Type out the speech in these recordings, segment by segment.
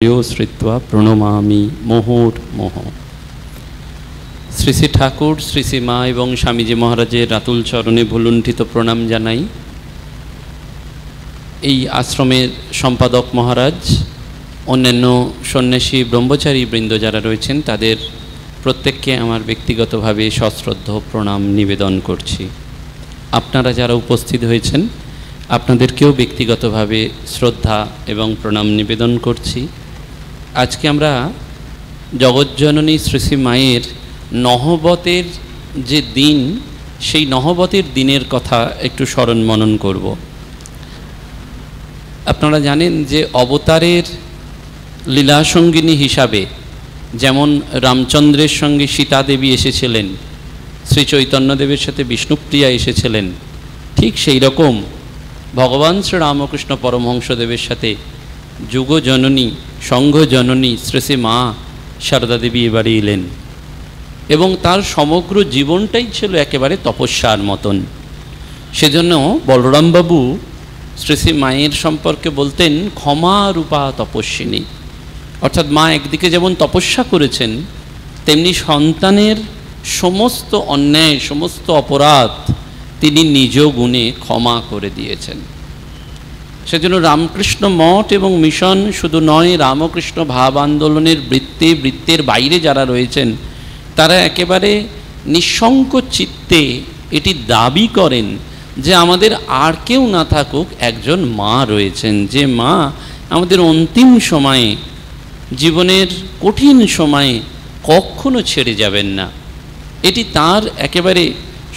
শ্রিত্বা প্রণমামি মুহুর্মুহ। শ্রী শ্রী ঠাকুর, শ্রী শ্রী মা এবং স্বামীজি মহারাজের রাতুল চরণে ভুলুণ্ঠিত প্রণাম জানাই। এই আশ্রমের সম্পাদক মহারাজ, অন্যান্য সন্ন্যাসী ব্রহ্মচারী বৃন্দ যারা রয়েছেন, তাদের প্রত্যেককে আমার ব্যক্তিগতভাবে সশ্রদ্ধ প্রণাম নিবেদন করছি। আপনারা যারা উপস্থিত হয়েছেন, আপনাদেরকেও ব্যক্তিগতভাবে শ্রদ্ধা এবং প্রণাম নিবেদন করছি। আজকে আমরা জগজ্জননী শ্রী শ্রী মায়ের নহবতের যে দিন, সেই নহবতের দিনের কথা একটু স্মরণ মনন করব। আপনারা জানেন যে অবতারের লীলাসঙ্গিনী হিসাবে যেমন রামচন্দ্রের সঙ্গে সীতা দেবী এসেছিলেন, শ্রী চৈতন্যদেবের সাথে বিষ্ণুপ্রিয়া এসেছিলেন, ঠিক সেই রকম ভগবান শ্রী রামকৃষ্ণ পরমহংসদেবের সাথে যুগজননী সংঘজননী শ্রী শ্রী মা সারদা দেবী এবারে এলেন এবং তার সমগ্র জীবনটাই ছিল একেবারে তপস্যার মতন। সেজন্য বলরামবাবু শ্রী শ্রী মায়ের সম্পর্কে বলতেন ক্ষমা রূপা তপস্বিনী। অর্থাৎ মা একদিকে যেমন তপস্যা করেছেন, তেমনি সন্তানের সমস্ত অন্যায়, সমস্ত অপরাধ তিনি নিজ গুণে ক্ষমা করে দিয়েছেন। সেজন্য রামকৃষ্ণ মঠ এবং মিশন শুধু নয়, রামকৃষ্ণ ভাব আন্দোলনের বৃত্তের বাইরে যারা রয়েছেন, তারা একেবারে নিঃসংক চিত্তে এটি দাবি করেন যে আমাদের আর কেউ না থাকুক, একজন মা রয়েছেন, যে মা আমাদের অন্তিম সময়ে, জীবনের কঠিন সময়ে কখনো ছেড়ে যাবেন না। এটি তার একেবারে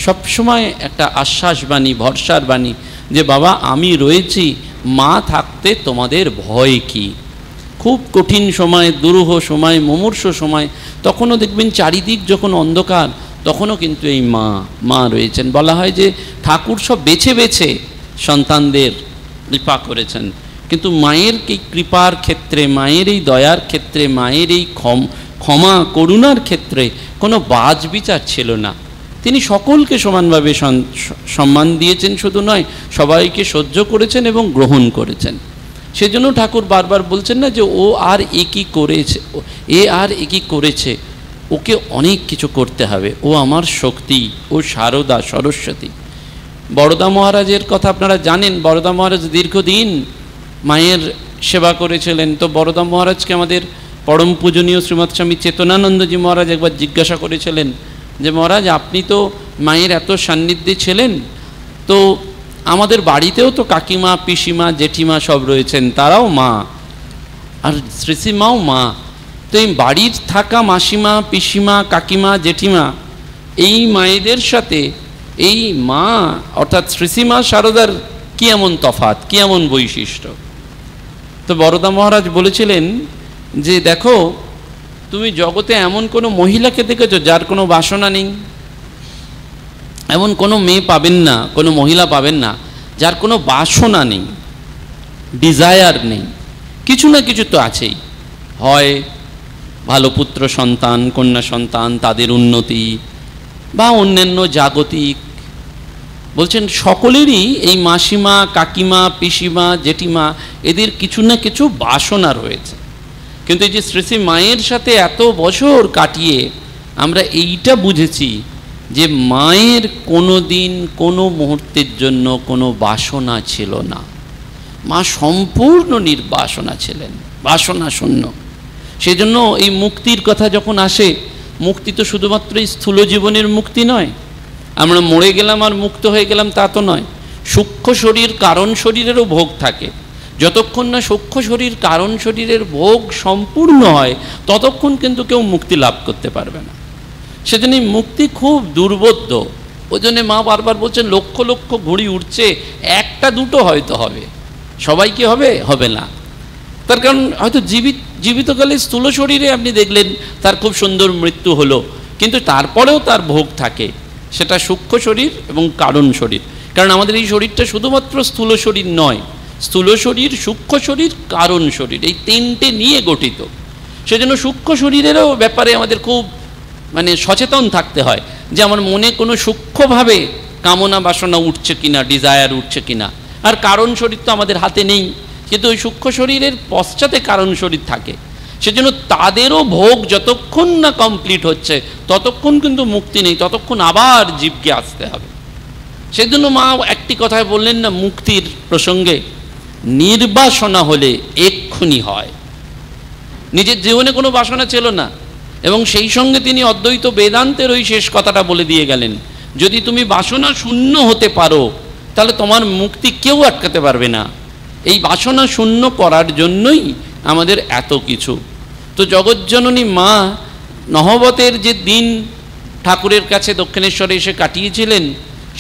সবসময় একটা আশ্বাসবাণী, ভরসার বাণী যে বাবা আমি রয়েছি, মা থাকতে তোমাদের ভয় কি। খুব কঠিন সময়, দুরূহ সময়, মুমূর্ষ সময়, তখনও দেখবেন চারিদিক যখন অন্ধকার, তখনও কিন্তু এই মা রয়েছেন। বলা হয় যে ঠাকুর সব বেছে বেছে সন্তানদের কৃপা করেছেন, কিন্তু মায়ের এই কৃপার ক্ষেত্রে, মায়ের এই দয়ার ক্ষেত্রে, মায়ের এই ক্ষমা করুণার ক্ষেত্রে কোনো বাজ বিচার ছিল না। তিনি সকলকে সমানভাবে সম্মান দিয়েছেন, শুধু নয় সবাইকে সহ্য করেছেন এবং গ্রহণ করেছেন। সেজন্য ঠাকুর বারবার বলছেন না যে ও আর একই করেছে, একই করেছে, ওকে অনেক কিছু করতে হবে, ও আমার শক্তি, ও শারদা সরস্বতী। বরদা মহারাজের কথা আপনারা জানেন। বরদা মহারাজ দীর্ঘদিন মায়ের সেবা করেছিলেন। তো বরদা মহারাজকে আমাদের পরম পূজনীয় শ্রীমৎ স্বামী চেতনানন্দজি মহারাজ একবার জিজ্ঞাসা করেছিলেন যে মহারাজ, আপনি তো মায়ের এত সান্নিধ্যে ছিলেন, তো আমাদের বাড়িতেও তো কাকিমা, পিসিমা, জেঠিমা সব রয়েছেন, তারাও মা, আর শ্রী শ্রী মাও মা, তো এই বাড়ির থাকা মাসিমা, পিসিমা, কাকিমা, জেঠিমা, এই মায়েদের সাথে এই মা অর্থাৎ শ্রী শ্রী মা শারদার কি এমন তফাৎ, কি এমন বৈশিষ্ট্য? তো বরদা মহারাজ বলেছিলেন যে দেখো, তুমি জগতে এমন কোনো মহিলাকে দেখেছো যার কোনো বাসনা নেই? এমন কোনো মেয়ে পাবেন না, কোনো মহিলা পাবেন না যার কোনো বাসনা নেই, ডিজায়ার নেই। কিছু না কিছু তো আছেই, হয় ভালো পুত্র সন্তান, কন্যা সন্তান, তাদের উন্নতি, বা অন্যান্য জাগতিক। বলছেন সকলেরই এই মাসিমা, কাকিমা, পিসিমা, জেঠিমা, এদের কিছু না কিছু বাসনা রয়েছে। কিন্তু এই যে শ্রী শ্রী মায়ের সাথে এত বছর কাটিয়ে আমরা এইটা বুঝেছি যে মায়ের কোনো দিন কোনো মুহূর্তের জন্য কোনো বাসনা ছিল না। মা সম্পূর্ণ নির্বাসনা ছিলেন, বাসনা শূন্য। সেজন্য এই মুক্তির কথা যখন আসে, মুক্তি তো শুধুমাত্র এই স্থূল জীবনের মুক্তি নয়, আমরা মরে গেলাম আর মুক্ত হয়ে গেলাম তা তো নয়। সূক্ষ্ম শরীর, কারণ শরীরেরও ভোগ থাকে। যতক্ষণ না সূক্ষ্ম শরীর, কারণ শরীরের ভোগ সম্পূর্ণ হয়, ততক্ষণ কিন্তু কেউ মুক্তি লাভ করতে পারবে না। সেজন্য মুক্তি খুব দুর্বোধ্য। ওই জন্যে মা বারবার বলছেন লক্ষ লক্ষ ঘুড়ি উঠছে, একটা দুটো হয়তো হবে, সবাই কি হবে? হবে না। তার কারণ হয়তো জীবিতকালে স্থূল শরীরে আপনি দেখলেন তার খুব সুন্দর মৃত্যু হলো, কিন্তু তারপরেও তার ভোগ থাকে। সেটা সূক্ষ্ম শরীর এবং কারণ শরীর। কারণ আমাদের এই শরীরটা শুধুমাত্র স্থূল শরীর নয়, স্থূল শরীর, সূক্ষ্ম শরীর, কারণ শরীর, এই তিনটে নিয়ে গঠিত। সেজন্য সূক্ষ্ম শরীরেরও ব্যাপারে আমাদের খুব সচেতন থাকতে হয় যে আমার মনে কোনো সূক্ষ্মভাবে কামনা বাসনা উঠছে কিনা, ডিজায়ার উঠছে কিনা। আর কারণ শরীর তো আমাদের হাতে নেই, কিন্তু ওই সূক্ষ্ম শরীরের পশ্চাতে কারণ শরীর থাকে। সেজন্য তাদেরও ভোগ যতক্ষণ না কমপ্লিট হচ্ছে ততক্ষণ কিন্তু মুক্তি নেই, ততক্ষণ আবার জীবকে আসতে হবে। সেজন্য মা একটি কথায় বললেন না মুক্তির প্রসঙ্গে, নির্বাসনা হলে এক্ষুনি হয়। নিজের জীবনে কোনো বাসনা ছিল না, এবং সেই সঙ্গে তিনি অদ্বৈত বেদান্তের ওই শেষ কথাটা বলে দিয়ে গেলেন, যদি তুমি বাসনা শূন্য হতে পারো তাহলে তোমার মুক্তি কেউ আটকাতে পারবে না। এই বাসনা শূন্য করার জন্যই আমাদের এত কিছু। তো জগজ্জননী মা নহবতের যে দিন ঠাকুরের কাছে দক্ষিণেশ্বরে এসে কাটিয়েছিলেন,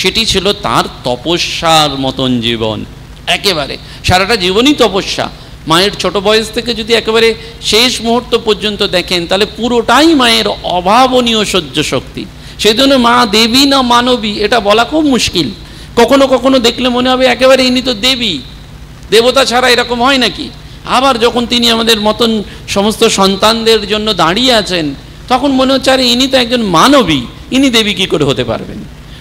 সেটি ছিল তার তপস্যার মতন জীবন। একেবারে সারাটা জীবনই তপস্যা। মায়ের ছোট বয়স থেকে যদি একেবারে শেষ মুহূর্ত পর্যন্ত দেখেন তাহলে পুরোটাই মায়ের অভাবনীয় সহ্য শক্তি। সেই জন্য মা দেবী না মানবী এটা বলা খুব মুশকিল। কখনো কখনো দেখলে মনে হবে একেবারে ইনি তো দেবী, দেবতা ছাড়া এরকম হয় নাকি। আবার যখন তিনি আমাদের মতন সমস্ত সন্তানদের জন্য দাঁড়িয়ে আছেন তখন মনে হচ্ছে আরে ইনি তো একজন মানবী, ইনি দেবী কী করে হতে পারবেন।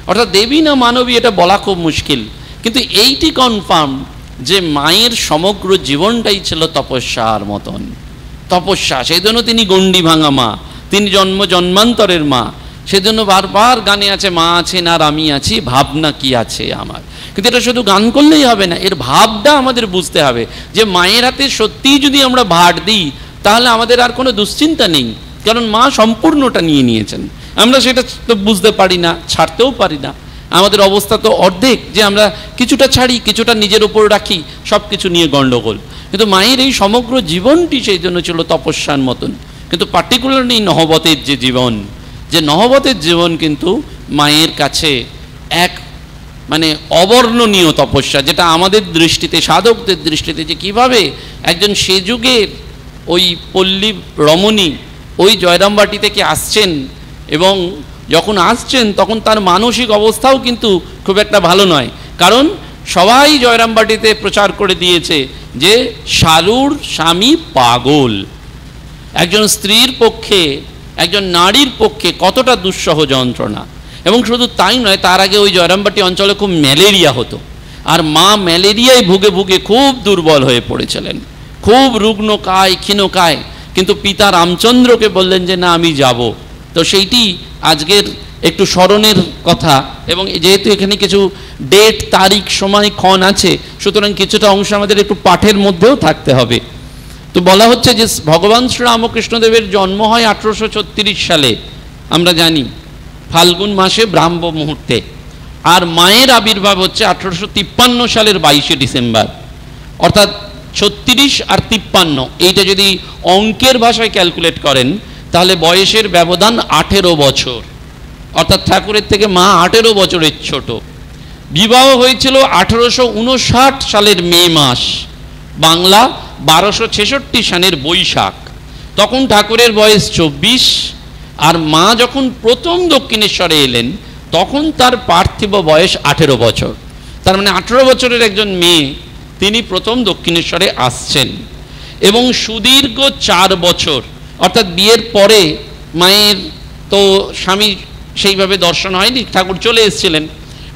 অর্থাৎ দেবী না মানবী এটা বলা খুব মুশকিল, কিন্তু এইটি কনফার্ম যে মায়ের সমগ্র জীবনটাই ছিল তপস্যার মতন তপস্যা। সেই জন্য তিনি গণ্ডি ভাঙা মা, তিনি জন্ম জন্মান্তরের মা। সেজন্য বারবার গানে আছে মা আছেন আর আমি আছি, ভাবনা কি আছে আমার। কিন্তু এটা শুধু গান করলেই হবে না, এর ভাবটা আমাদের বুঝতে হবে যে মায়ের হাতে সত্যিই যদি আমরা ভাট দিই তাহলে আমাদের আর কোনো দুশ্চিন্তা নেই, কারণ মা সম্পূর্ণটা নিয়ে নিয়েছেন। আমরা সেটা তো বুঝতে পারি না, ছাড়তেও পারি না। আমাদের অবস্থা তো অর্ধেক, যে আমরা কিছুটা ছাড়ি কিছুটা নিজের ওপর রাখি, সব কিছু নিয়ে গণ্ডগোল। কিন্তু মায়ের এই সমগ্র জীবনটি সেই জন্য ছিল তপস্যার মতন। কিন্তু পার্টিকুলারলি নহবতের যে জীবন, যে নহবতের জীবন কিন্তু মায়ের কাছে এক মানে অবর্ণনীয় তপস্যা, যেটা আমাদের দৃষ্টিতে সাধকদের দৃষ্টিতে যে কীভাবে একজন সে যুগের ওই পল্লী রমণী ওই জয়রামবাটি থেকে আসছেন, এবং যখন আসছেন তখন তার মানসিক অবস্থাও কিন্তু খুব একটা ভালো নয়, কারণ সবাই জয়রামবাটিতে প্রচার করে দিয়েছে যে শালুর স্বামী পাগল। একজন স্ত্রীর পক্ষে, একজন নারীর পক্ষে কতটা দুঃসহ যন্ত্রণা। এবং শুধু তাই নয়, তার আগে ওই জয়রামবাটি অঞ্চলে খুব ম্যালেরিয়া হতো, আর মা ম্যালেরিয়ায় ভুগে ভুগে খুব দুর্বল হয়ে পড়েছিলেন, খুব রুগ্নকায় ক্ষীণকায়। কিন্তু পিতা রামচন্দ্রকে বললেন যে না আমি যাব। তো সেইটি আজকের একটু স্মরণের কথা, এবং যেহেতু এখানে কিছু ডেট তারিখ সময় ক্ষণ আছে, সুতরাং কিছুটা অংশ আমাদের একটু পাঠের মধ্যেও থাকতে হবে। তো বলা হচ্ছে যে ভগবান শ্রীরামকৃষ্ণদেবের জন্ম হয় 1836 সালে, আমরা জানি ফাল্গুন মাসে ব্রাহ্ম মুহূর্তে, আর মায়ের আবির্ভাব হচ্ছে 1853 সালের 22শে ডিসেম্বর। অর্থাৎ 36 আর 53, এইটা যদি অঙ্কের ভাষায় ক্যালকুলেট করেন তাহলে বয়সের ব্যবধান 18 বছর। অর্থাৎ ঠাকুরের থেকে মা 18 বছরের ছোট। বিবাহ হয়েছিল 1859 সালের মে মাস, বাংলা 1266 সালের বৈশাখ। তখন ঠাকুরের বয়স 24, আর মা যখন প্রথম দক্ষিণেশ্বরে এলেন তখন তার পার্থিব বয়স 18 বছর। তার মানে 18 বছরের একজন মেয়ে তিনি প্রথম দক্ষিণেশ্বরে আসছেন, এবং সুদীর্ঘ 4 বছর, অর্থাৎ বিয়ের পরে মায়ের তো স্বামী সেইভাবে দর্শন হয়নি, ঠাকুর চলে এসেছিলেন।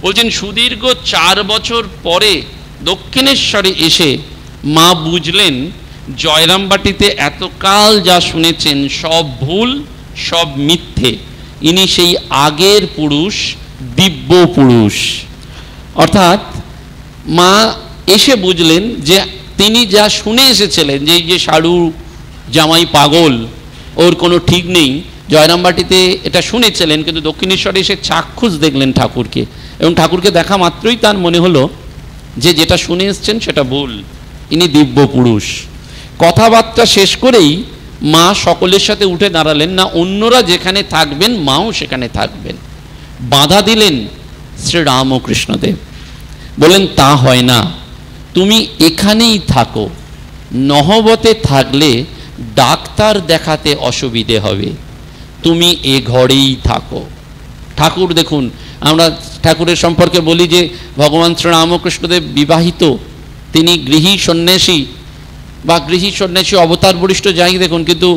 বলছেন সুদীর্ঘ 4 বছর পরে দক্ষিণেশ্বরে এসে মা বুঝলেন জয়রামবাটিতে এতকাল যা শুনেছেন সব ভুল, সব মিথ্যে। ইনি সেই আগের পুরুষ, দিব্য পুরুষ। অর্থাৎ মা এসে বুঝলেন যে তিনি যা শুনে এসেছিলেন যে এই যে শালু জামাই পাগল, ওর কোনো ঠিক নেই, জয়রামবাটিতে এটা শুনেছিলেন, কিন্তু দক্ষিণেশ্বরে এসে চাক্ষুষ দেখলেন ঠাকুরকে, এবং ঠাকুরকে দেখা মাত্রই তার মনে হলো যে যেটা শুনে এসছেন সেটা ভুল, ইনি দিব্য পুরুষ। কথাবার্তা শেষ করেই মা সকলের সাথে উঠে দাঁড়ালেন, না অন্যরা যেখানে থাকবেন মাও সেখানে থাকবেন। বাধা দিলেন শ্রীরামকৃষ্ণদেব, বলেন তা হয় না, তুমি এখানেই থাকো, নহবতে থাকলে ডাক্তার দেখাতে অসুবিধে হবে, তুমি এ ঘরেই থাকো। ঠাকুর দেখুন, আমরা ঠাকুরের সম্পর্কে বলি যে ভগবান শ্রীরামকৃষ্ণদেব বিবাহিত, তিনি গৃহী সন্ন্যাসী বা গৃহী সন্ন্যাসী অবতার বরিষ্ঠ যাই দেখুন, কিন্তু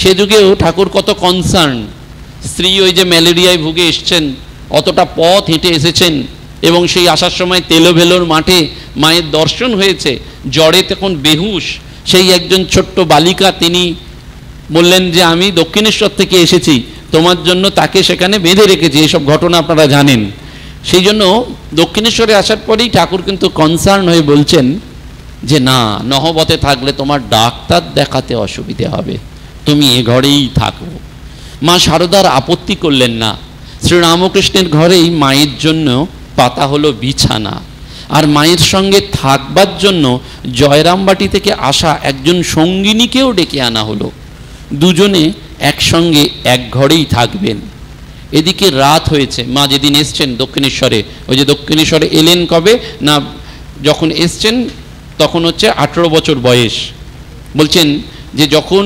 সে যুগেও ঠাকুর কত কনসার্ন। স্ত্রী ওই যে ম্যালেরিয়ায় ভুগে এসছেন, অতটা পথ হেঁটে এসেছেন, এবং সেই আসার সময় তেলোভেলোর মাঠে মায়ের দর্শন হয়েছে, জ্বরে তখন বেহুশ সেই একজন ছোট্ট বালিকা, তিনি বললেন যে আমি দক্ষিণেশ্বর থেকে এসেছি, তোমার জন্য তাকে সেখানে বেঁধে রেখেছি। এইসব ঘটনা আপনারা জানেন। সেই জন্য দক্ষিণেশ্বরে আসার পরেই ঠাকুর কিন্তু কনসার্ন হয়ে বলছেন যে না, নহবতে থাকলে তোমার ডাক্তার দেখাতে অসুবিধে হবে, তুমি এ ঘরেই থাকো। মা শারদার আপত্তি করলেন না। শ্রীরামকৃষ্ণের ঘরেই মায়ের জন্য পাতা হলো বিছানা, আর মায়ের সঙ্গে থাকবার জন্য জয়রামবাটি থেকে আসা একজন সঙ্গিনীকেও ডেকে আনা হলো। দুজনে একসঙ্গে এক ঘরেই থাকবেন। এদিকে রাত হয়েছে। মা যেদিন এসছেন দক্ষিণেশ্বরে, ওই যে দক্ষিণেশ্বরে এলেন কবে না, যখন এসছেন তখন হচ্ছে 18 বছর বয়স। বলছেন যে যখন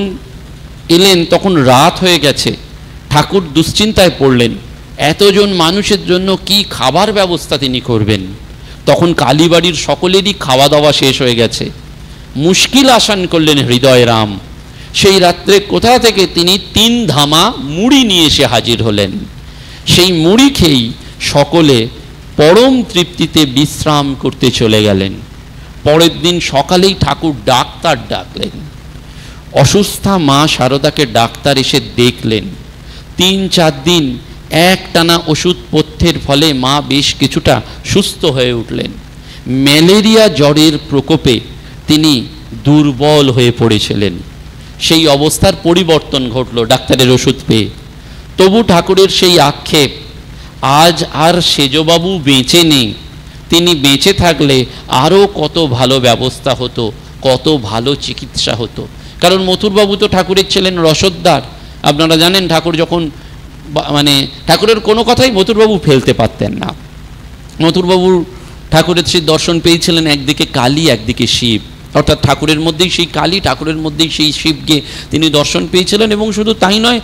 এলেন তখন রাত হয়ে গেছে। ঠাকুর দুশ্চিন্তায় পড়লেন, এতজন মানুষের জন্য কি খাবার ব্যবস্থা তিনি করবেন। তখন কালীবাড়ির সকলেরই খাওয়া দাওয়া শেষ হয়ে গেছে। মুশকিল আসান করলেন হৃদয়রাম। সেই রাত্রে কোথা থেকে তিনি 3 ধামা মুড়ি নিয়ে এসে হাজির হলেন। সেই মুড়ি খেয়েই সকলে পরম তৃপ্তিতে বিশ্রাম করতে চলে গেলেন। পরের দিন সকালেই ঠাকুর ডাক্তার ডাকলেন। অসুস্থা মা শারদাকে ডাক্তার এসে দেখলেন। 3-4 দিন একটানা ওষুধ পথ্যের ফলে মা বেশ কিছুটা সুস্থ হয়ে উঠলেন। ম্যালেরিয়া জ্বরের প্রকোপে তিনি দুর্বল হয়ে পড়েছিলেন। সেই অবস্থার পরিবর্তন ঘটল ডাক্তারের ওষুধ পেয়ে। তবু ঠাকুরের সেই আক্ষেপ, আজ আর সেজবাবু বেঁচে নেই, তিনি বেঁচে থাকলে আরও কত ভালো ব্যবস্থা হতো, কত ভালো চিকিৎসা হতো। কারণ মথুরবাবু তো ঠাকুরের ছিলেন রসদদার। আপনারা জানেন ঠাকুর যখন মানে ঠাকুরের কোনো কথাই মথুরবাবু ফেলতে পারতেন না। মথুরবাবুর ঠাকুরের সেই দর্শন পেয়েছিলেন, একদিকে কালী একদিকে শিব, অর্থাৎ ঠাকুরের মধ্যেই সেই কালী, ঠাকুরের মধ্যেই সেই শিবকে তিনি দর্শন পেয়েছিলেন। এবং শুধু তাই নয়,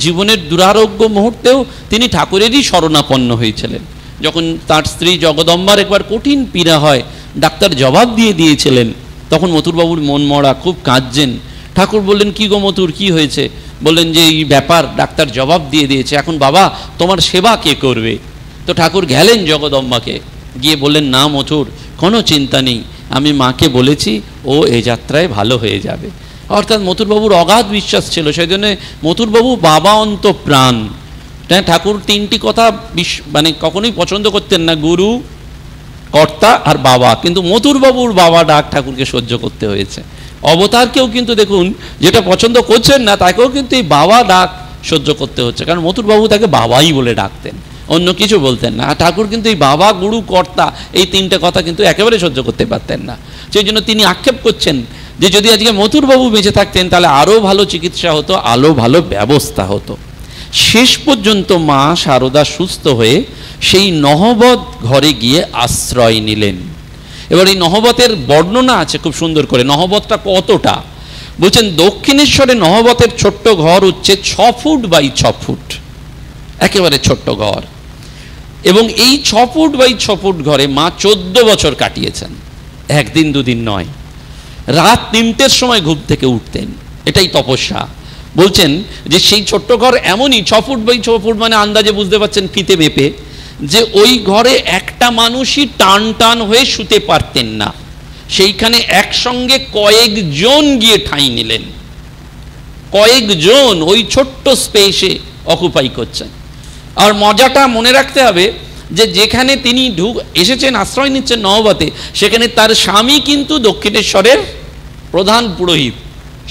জীবনের দুরারোগ্য মুহূর্তেও তিনি ঠাকুরেরই শরণাপন্ন হয়েছিলেন। যখন তার স্ত্রী জগদম্বার একবার কঠিন পীড়া হয়, ডাক্তার জবাব দিয়ে দিয়েছিলেন, তখন মথুরবাবুর মন মরা, খুব কাঁদছেন। ঠাকুর বললেন, কি গো মথুর, কি হয়েছে? বললেন যে এই ব্যাপার, ডাক্তার জবাব দিয়ে দিয়েছে, এখন বাবা তোমার সেবা কে করবে? তো ঠাকুর গেলেন জগদম্বাকে, গিয়ে বললেন, না মথুর, কোনো চিন্তা নেই, আমি মাকে বলেছি, ও এ যাত্রায় ভালো হয়ে যাবে। অর্থাৎ মথুরবাবুর অগাধ বিশ্বাস ছিল, সেই জন্য মথুরবাবু বাবা অন্ত প্রাণ। ঠাকুর 3টি কথা মানে কখনোই পছন্দ করতেন না, গুরু, কর্তা আর বাবা। কিন্তু মথুরবাবুর বাবা ডাক ঠাকুরকে সহ্য করতে হয়েছে। অবতারকেও কিন্তু দেখুন, যেটা পছন্দ করছেন না তাকেও কিন্তু এই বাবা ডাক সহ্য করতে হচ্ছে, কারণ মথুরবাবু তাকে বাবাই বলে ডাকতেন, অন্য কিছু বলতেন না। আর ঠাকুর কিন্তু এই বাবা, গুরু, কর্তা এই 3টে কথা কিন্তু একেবারে সহ্য করতে পারতেন না। সেই জন্য তিনি আক্ষেপ করছেন যে যদি আজকে মথুরবাবু বেঁচে থাকতেন তাহলে আরও ভালো চিকিৎসা হতো, আরও ভালো ব্যবস্থা হতো। শেষ পর্যন্ত মা শারদা সুস্থ হয়ে সেই নহবত ঘরে গিয়ে আশ্রয় নিলেন। এবার এই নহবতের বর্ণনা আছে খুব সুন্দর করে। নহবতটা কতটা বলছেন, দক্ষিণেশ্বরে নহবতের ছোট্ট ঘর হচ্ছে 6 ফুট বাই 6 ফুট, একেবারে ছোট্ট ঘর। এবং এই 6 ফুট বাই 6 ফুট ঘরে মা 14 বছর কাটিয়েছেন, একদিন দুদিন নয়। রাত 3টের সময় ঘুম থেকে উঠতেন, এটাই তপস্যা। বলছেন যে সেই ছোট্ট ঘর এমনই 6 ফুট বাই 6 ফুট, মানে আন্দাজে বুঝতে পারছেন ফিতে মেপে, যে ওই ঘরে একটা মানুষই টান টান হয়ে শুতে পারতেন না। সেইখানে একসঙ্গে কয়েকজন গিয়ে ঠাঁই নিলেন, কয়েকজন ওই ছোট্ট স্পেসে অকুপাই করছেন। আর মজাটা মনে রাখতে হবে যে যেখানে তিনি এসেছেন, আশ্রয় নিচ্ছেন নহবতে, সেখানে তার স্বামী কিন্তু দক্ষিণেশ্বরের প্রধান পুরোহিত।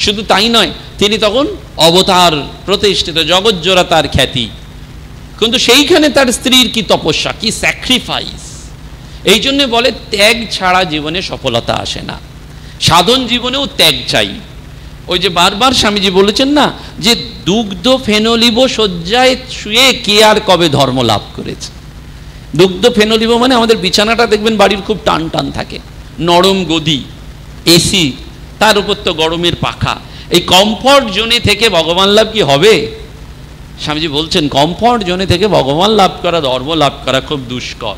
শুধু তাই নয়, তিনি তখন অবতার প্রতিষ্ঠিত, জগৎজোড়া তার খ্যাতি। কিন্তু সেইখানে তার স্ত্রীর কি তপস্যা, কি স্যাক্রিফাইস। এই জন্যে বলে ত্যাগ ছাড়া জীবনে সফলতা আসে না, সাধন জীবনেও ত্যাগ চাই। ওই যে বারবার স্বামীজি বলেছেন না, যে দুগ্ধ ফেনলিব শয্যায় শুয়ে কে আর কবে ধর্ম লাভ করেছে। দুগ্ধ ফেনলিব মানে আমাদের বিছানাটা দেখবেন বাড়ির খুব টান টান থাকে, নরম গদি, এসি, তার উপর তো গরমের পাখা। এই কমফর্ট জোনে থেকে ভগবান লাভ কি হবে? স্বামীজি বলছেন কমফর্ট জোনে থেকে ভগবান লাভ করা, ধর্ম লাভ করা খুব দুষ্কর।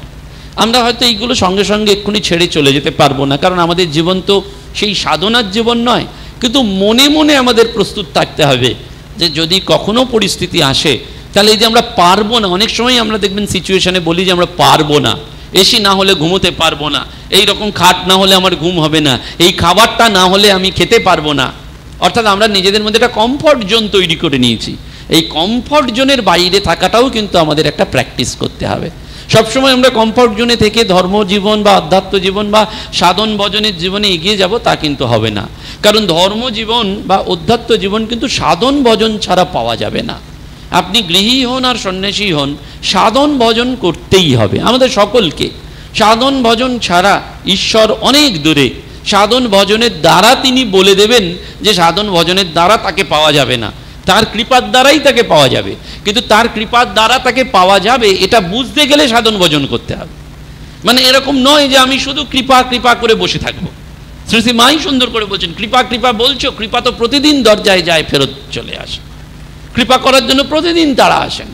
আমরা হয়তো এইগুলো সঙ্গে সঙ্গে এক্ষুনি ছেড়ে চলে যেতে পারবো না, কারণ আমাদের জীবন তো সেই সাধনার জীবন নয়। কিন্তু মনে মনে আমাদের প্রস্তুত থাকতে হবে যে যদি কখনো পরিস্থিতি আসে, তাহলে এই যে আমরা পারবো না, অনেক সময় আমরা দেখবেন সিচুয়েশনে বলি যে আমরা পারবো না, এসি না হলে ঘুমোতে পারবো না, এই রকম খাট না হলে আমার ঘুম হবে না, এই খাবারটা না হলে আমি খেতে পারবো না। অর্থাৎ আমরা নিজেদের মধ্যে একটা কমফর্ট জোন তৈরি করে নিয়েছি। এই কমফর্ট জোনের বাইরে থাকাটাও কিন্তু আমাদের একটা প্র্যাকটিস করতে হবে। সবসময় আমরা কমফর্ট জোনে থেকে ধর্মজীবন বা আধ্যাত্ম জীবন বা সাধন ভজনের জীবনে এগিয়ে যাব তা কিন্তু হবে না। কারণ ধর্মজীবন বা অধ্যাত্ম জীবন কিন্তু সাধন ভজন ছাড়া পাওয়া যাবে না। আপনি গৃহী হন আর সন্ন্যাসী হন, সাধন ভজন করতেই হবে আমাদের সকলকে। সাধন ভজন ছাড়া ঈশ্বর অনেক দূরে। সাধন ভজনের দ্বারা তিনি বলে দেবেন যে সাধন ভজনের দ্বারা তাকে পাওয়া যাবে না, তার কৃপার দ্বারাই তাকে পাওয়া যাবে। কিন্তু তার কৃপার দ্বারা তাকে পাওয়া যাবে এটা বুঝতে গেলে সাধন ভজন করতে হবে। মানে এরকম নয় যে আমি শুধু কৃপা কৃপা করে বসে থাকবো। শ্রী শ্রী মাই সুন্দর করে বলছেন, কৃপা কৃপা বলছো, কৃপা তো প্রতিদিন দরজায় যায় ফেরত চলে আসে। কৃপা করার জন্য প্রতিদিন তারা আসেন।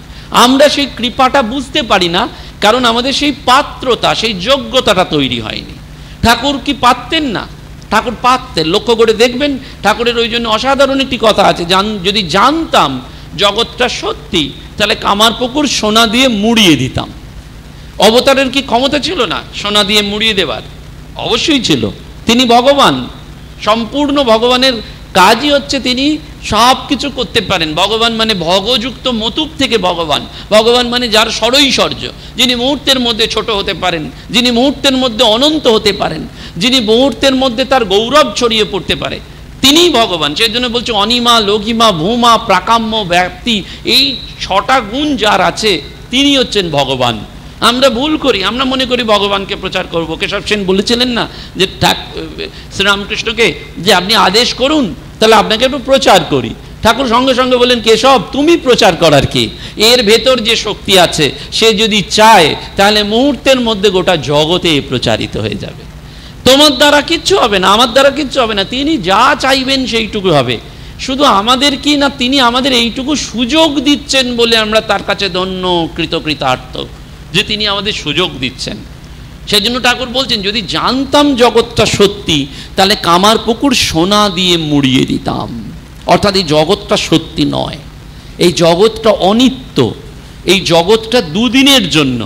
আমরা সেই কৃপাটা বুঝতে পারি না, কারণ আমাদের সেই পাত্রতা, সেই যোগ্যতাটা তৈরি হয়নি। ঠাকুর কি পারতেন না? ঠাকুর পারতেন। লক্ষ্য করে দেখবেন, ঠাকুরের ওই জন্য অসাধারণ একটি কথা আছে, যদি জানতাম জগৎটা সত্যি তাহলে কামারপুকুর সোনা দিয়ে মুড়িয়ে দিতাম। অবতারের কি ক্ষমতা ছিল না সোনা দিয়ে মুড়িয়ে দেবার? অবশ্যই ছিল। তিনি ভগবান, সম্পূর্ণ ভগবানের কাজই হচ্ছে তিনি সব কিছু করতে পারেন। ভগবান মানে ভগযুক্ত মতুক থেকে ভগবান। ভগবান মানে যার ষড়ৈশ্বর্য, যিনি মুহূর্তের মধ্যে ছোট হতে পারেন, যিনি মুহূর্তের মধ্যে অনন্ত হতে পারেন, যিনি মুহূর্তের মধ্যে তার গৌরব ছড়িয়ে পড়তে পারে, তিনিই ভগবান। সেই জন্য বলছে অনিমা, লঘিমা, ভূমা, প্রাকাম্য, ব্যাপ্তি, এই 6টা গুণ যার আছে তিনি হচ্ছেন ভগবান। আমরা ভুল করি, আমরা মনে করি ভগবানকে প্রচার করব। কেশব সেন বলেছিলেন না যে শ্রীরামকৃষ্ণকে যে আপনি আদেশ করুন, তাহলে আপনাকে একটু প্রচার করি। ঠাকুর সঙ্গে সঙ্গে বলেন, কেশব তুমি প্রচার করার কি? এর ভেতর যে শক্তি আছে সে যদি চায় তাহলে মুহূর্তের মধ্যে গোটা জগতে প্রচারিত হয়ে যাবে। তোমার দ্বারা কিচ্ছু হবে না, আমার দ্বারা কিচ্ছু হবে না, তিনি যা চাইবেন সেইটুকু হবে। শুধু আমাদের কি না, তিনি আমাদের এইটুকু সুযোগ দিচ্ছেন বলে আমরা তার কাছে ধন্য, কৃতকৃতার্থ যে তিনি আমাদের সুযোগ দিচ্ছেন। সেই জন্য ঠাকুর বলছেন, যদি জানতাম জগৎটা সত্যি তাহলে কামারপুকুর সোনা দিয়ে মুড়িয়ে দিতাম। অর্থাৎ এই জগৎটা সত্যি নয়, এই জগৎটা অনিত্য, এই জগৎটা দুদিনের জন্য।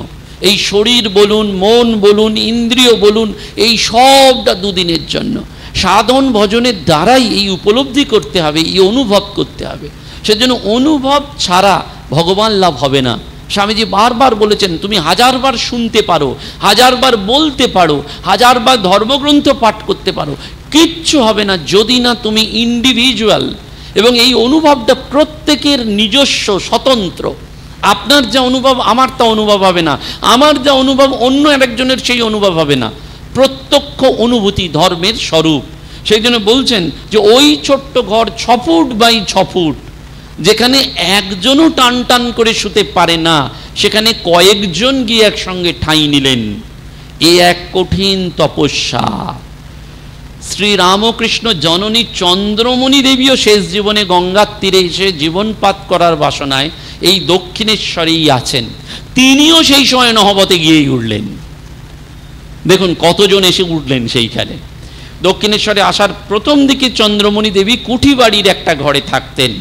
এই শরীর বলুন, মন বলুন, ইন্দ্রিয় বলুন, এই সবটা দুদিনের জন্য। সাধন ভজনের দ্বারাই এই উপলব্ধি করতে হবে, এই অনুভব করতে হবে। সেজন্য অনুভব ছাড়া ভগবান লাভ হবে না। স্বামীজি বারবার বলেছেন, তুমি 1000বার শুনতে পারো, 1000বার বলতে পারো, 1000বার ধর্মগ্রন্থ পাঠ করতে পারো, কিচ্ছু হবে না যদি না তুমি ইন্ডিভিজুয়াল। এবং এই অনুভবটা প্রত্যেকের নিজস্ব, স্বতন্ত্র। আপনার যা অনুভব আমার তা অনুভব হবে না, আমার যা অনুভব অন্য আরেকজনের সেই অনুভব হবে না। প্রত্যক্ষ অনুভূতি ধর্মের স্বরূপ। সেই জন্য বলছেন যে ওই ছোট্ট ঘর 6 ফুট বাই 6 ফুট, যেখানে একজনও টান টান করে শুতে পারে না, সেখানে কয়েকজন গিয়ে একসঙ্গে ঠাঁই নিলেন। এ এক কঠিন তপস্যা। শ্রীরামকৃষ্ণ জননী চন্দ্রমণি দেবীও শেষ জীবনে গঙ্গার তীরে এসে জীবনপাত করার বাসনায় এই দক্ষিণেশ্বরেই আছেন। তিনিও সেই সময় নহবতে গিয়েই উঠলেন। দেখুন কতজন এসে উঠলেন সেইখানে। দক্ষিণেশ্বরে আসার প্রথম দিকে চন্দ্রমণি দেবী কুঠি বাড়ির একটা ঘরে থাকতেন,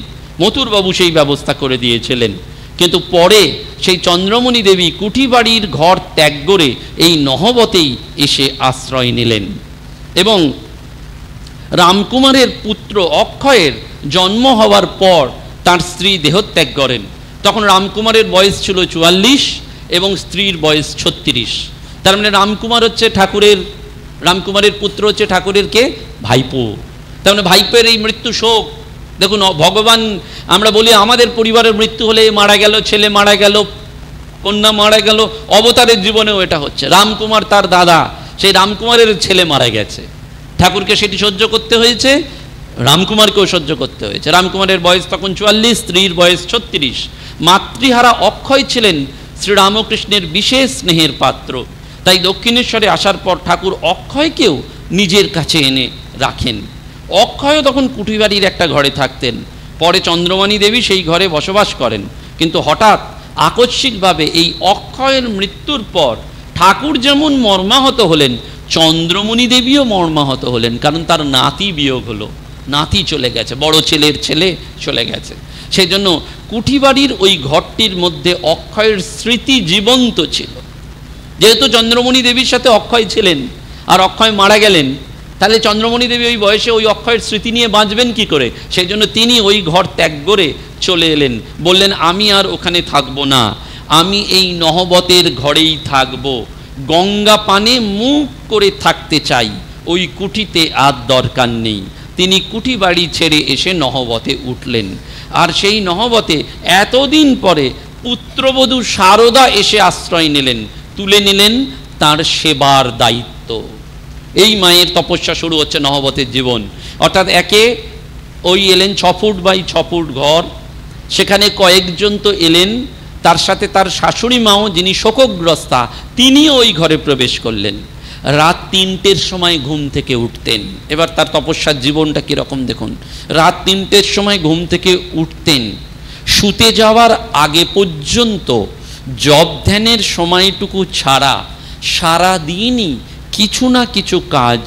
মথুরবাবু সেই ব্যবস্থা করে দিয়েছিলেন। কিন্তু পরে সেই চন্দ্রমণি দেবী কুঠি বাড়ির ঘর ত্যাগ করে এই নহবতেই এসে আশ্রয় নিলেন। এবং রামকুমারের পুত্র অক্ষয়ের জন্ম হওয়ার পর তার স্ত্রী দেহত্যাগ করেন। তখন রামকুমারের বয়স ছিল 44 এবং স্ত্রীর বয়স 36। তার মানে রামকুমার হচ্ছে ঠাকুরের, রামকুমারের পুত্র হচ্ছে ঠাকুরের কে? ভাইপো। তার মানে ভাইপোর এই মৃত্যু শোক। দেখুন ভগবান, আমরা বলি আমাদের পরিবারের মৃত্যু হলে মারা গেল, ছেলে মারা গেল, কন্যা মারা গেল, অবতারের জীবনেও এটা হচ্ছে। রামকুমার তার দাদা, সেই রামকুমারের ছেলে মারা গেছে, ঠাকুরকে সেটি সহ্য করতে হয়েছে, রামকুমারকেও সহ্য করতে হয়েছে। রামকুমারের বয়স তখন 44, স্ত্রীর বয়স 36। মাতৃহারা অক্ষয় ছিলেন শ্রীরামকৃষ্ণের বিশেষ স্নেহের পাত্র। তাই দক্ষিণেশ্বরে আসার পর ঠাকুর অক্ষয়কেও নিজের কাছে এনে রাখেন। অক্ষয়ও তখন কুঠিবাড়ির একটা ঘরে থাকতেন। পরে চন্দ্রমণি দেবী সেই ঘরে বসবাস করেন। কিন্তু হঠাৎ আকস্মিকভাবে এই অক্ষয়ের মৃত্যুর পর ঠাকুর যেমন মর্মাহত হলেন, চন্দ্রমণি দেবীও মর্মাহত হলেন। কারণ তার নাতি বিয়োগ হলো, নাতি চলে গেছে, বড় ছেলের ছেলে চলে গেছে। সেই জন্য কুঠিবাড়ির ওই ঘরটির মধ্যে অক্ষয়ের স্মৃতি জীবন্ত ছিল। যেহেতু চন্দ্রমণি দেবীর সাথে অক্ষয় ছিলেন আর অক্ষয় মারা গেলেন, তাহলে চন্দ্রমণি দেবী ওই বয়সে ওই অক্ষয়ের স্মৃতি নিয়ে বাঁচবেন কি করে? সেই জন্য তিনি ওই ঘর ত্যাগ করে চলে এলেন, বললেন আমি আর ওখানে থাকবো না, আমি এই নহবতের ঘরেই থাকব, গঙ্গা পানে মুখ করে থাকতে চাই, ওই কুঠিতে আর দরকার নেই। তিনি কুঠি বাড়ি ছেড়ে এসে নহবতে উঠলেন। আর সেই নহবতে এতদিন পরে পুত্রবধূ শারদা এসে আশ্রয় নিলেন, তুলে নিলেন তার সেবার দায়িত্ব। এই মায়ের তপস্যা শুরু হচ্ছে নহবতের জীবন। অর্থাৎ একে ওই এলেন 6 ফুট বাই 6 ফুট ঘর, সেখানে কয়েকজন তো এলেন, তার সাথে তার শাশুড়ি মাও যিনি শোকগ্রস্তা তিনিও ওই ঘরে প্রবেশ করলেন। রাত 3টের সময় ঘুম থেকে উঠতেন। এবার তার তপস্যার জীবনটা কীরকম দেখুন। রাত 3টের সময় ঘুম থেকে উঠতেন, শুতে যাওয়ার আগে পর্যন্ত জপ ধ্যানের সময়টুকু ছাড়া সারা দিনই কিছু না কিছু কাজ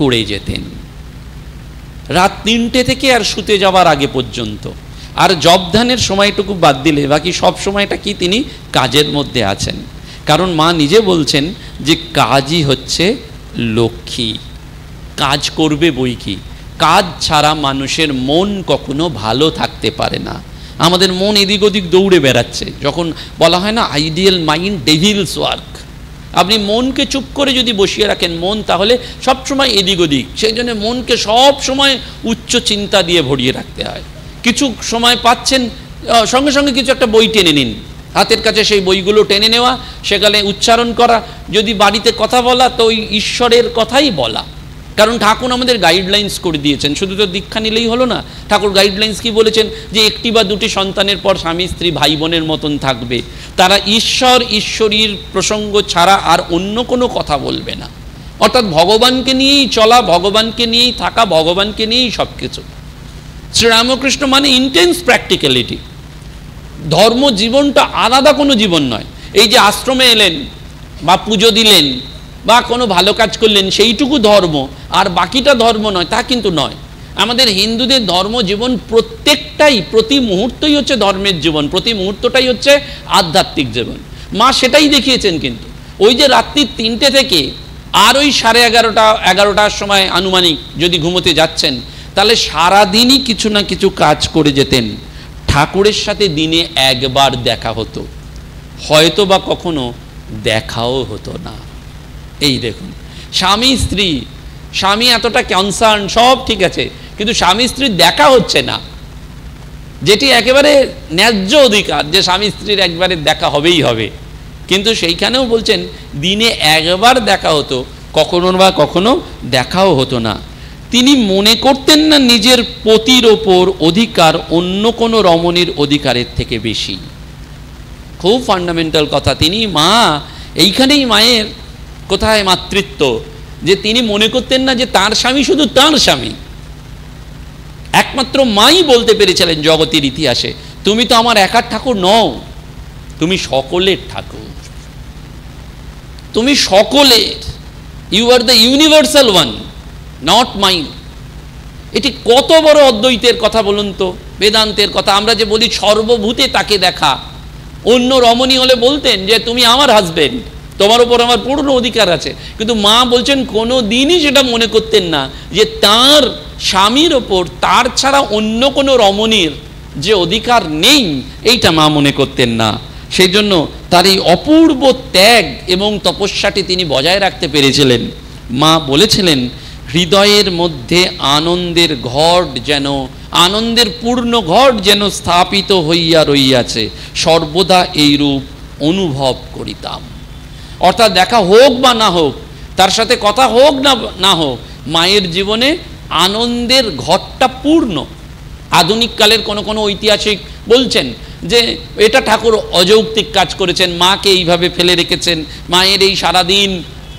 করে যেতেন। রাত 3টে থেকে আর শুতে যাওয়ার আগে পর্যন্ত, আর জপ ধ্যানের সময়টুকু বাদ দিলে বাকি সব সময়টা কি তিনি কাজের মধ্যে আছেন। কারণ মা নিজে বলছেন যে কাজই হচ্ছে লক্ষ্মী, কাজ করবে বই কি, কাজ ছাড়া মানুষের মন কখনো ভালো থাকতে পারে না। আমাদের মন এদিক ওদিক দৌড়ে বেড়াচ্ছে। যখন বলা হয় না আইডিয়াল মাইন্ড ডেভিলস ওয়ার্ক, আপনি মনকে চুপ করে যদি বসিয়ে রাখেন মন তাহলে সবসময় এদিক ওদিক। সেই জন্য মনকে সব সময় উচ্চ চিন্তা দিয়ে ভরিয়ে রাখতে হয়। কিছু সময় পাচ্ছেন, সঙ্গে সঙ্গে কিছু একটা বই টেনে নিন, হাতের কাছে সেই বইগুলো টেনে নেওয়া, সেখানে উচ্চারণ করা। যদি বাড়িতে কথা বলা তো ওই ঈশ্বরের কথাই বলা, কারণ ঠাকুর আমাদের গাইডলাইন্স করে দিয়েছেন। শুধু তো দীক্ষা নিলেই হলো না, ঠাকুর গাইডলাইন্স কি বলেছেন যে 1টি বা 2টি সন্তানের পর স্বামী স্ত্রী ভাই বোনের মতন থাকবে, তারা ঈশ্বর ঈশ্বরীর প্রসঙ্গ ছাড়া আর অন্য কোনো কথা বলবে না। অর্থাৎ ভগবানকে নিয়েই চলা, ভগবানকে নিয়েই থাকা, ভগবানকে নিয়েই সব কিছু। শ্রীরামকৃষ্ণ মানে ইন্টেন্স প্র্যাকটিক্যালিটি। ধর্ম জীবনটা আলাদা কোনো জীবন নয়। এই যে আশ্রমে এলেন বা পুজো দিলেন বা কোনো ভালো কাজ করলেন সেইটুকু ধর্ম, আর বাকিটা ধর্ম নয় তা কিন্তু নয়। আমাদের হিন্দুদের ধর্ম জীবন প্রত্যেকটাই, প্রতি মুহূর্তই হচ্ছে ধর্মের জীবন, প্রতি মুহূর্তটাই হচ্ছে আধ্যাত্মিক জীবন। মা সেটাই দেখিয়েছেন। কিন্তু ওই যে রাত্রি 3টে থেকে আর ওই 11:30-11টার সময় আনুমানিক যদি ঘুমোতে যাচ্ছেন, তাহলে সারাদিনই কিছু না কিছু কাজ করে যেতেন। ঠাকুরের সাথে দিনে একবার দেখা হতো, হয়তো বা কখনো দেখাও হতো না। এই দেখুন, স্বামী স্ত্রী, স্বামী এতটা কনসার্ন, সব ঠিক আছে, কিন্তু স্বামী স্ত্রীর দেখা হচ্ছে না, যেটি একেবারে ন্যায্য অধিকার যে স্বামী স্ত্রীর একবারে দেখা হবেই হবে। কিন্তু সেইখানেও বলছেন দিনে একবার দেখা হতো, কখনো বা কখনো দেখাও হতো না। তিনি মনে করতেন না নিজের পতির ওপর অধিকার অন্য কোনো রমণীর অধিকারের থেকে বেশি। খুব ফান্ডামেন্টাল কথা। তিনি মা, এইখানেই মায়ের কোথায় মাতৃত্ব, যে তিনি মনে করতেন না যে তার স্বামী শুধু তার স্বামী। একমাত্র মাই বলতে পেরেছিলেন জগতের ইতিহাসে, তুমি তো আমার একার ঠাকুর নও, তুমি সকলের ঠাকুর, তুমি সকলের, you are the universal one, not mine. এটি কত বড় অদ্বৈতের কথা বলুন তো, বেদান্তের কথা। আমরা যে বলি সর্বভূতে তাকে দেখা, অন্য রমণী হলে বলতেন যে তুমি আমার হাজবেন্ড, তোমার উপর আমার পূর্ণ অধিকার আছে। কিন্তু মা বলছেন কোনো দিনই সেটা মনে করতেন না যে তার স্বামীর ওপর তার ছাড়া অন্য কোনো রমণীর যে অধিকার নেই, এইটা মা মনে করতেন না। সেই জন্য তার এই অপূর্ব ত্যাগ এবং তপস্যাটি তিনি বজায় রাখতে পেরেছিলেন। মা বলেছিলেন হৃদয়ের মধ্যে আনন্দের ঘট যেন, আনন্দের পূর্ণ ঘট যেন স্থাপিত হইয়া রইয়াছে, সর্বদা এই রূপ অনুভব করিতাম। অর্থাৎ দেখা হোক বা না হোক, তার সাথে কথা হোক না হোক, মায়ের জীবনে আনন্দের ঘটটা পূর্ণ। আধুনিক কালের কোনো ঐতিহাসিক বলছেন যে এটা ঠাকুর অযৌক্তিক কাজ করেছেন, মাকে এইভাবে ফেলে রেখেছেন। মায়ের এই সারাদিন,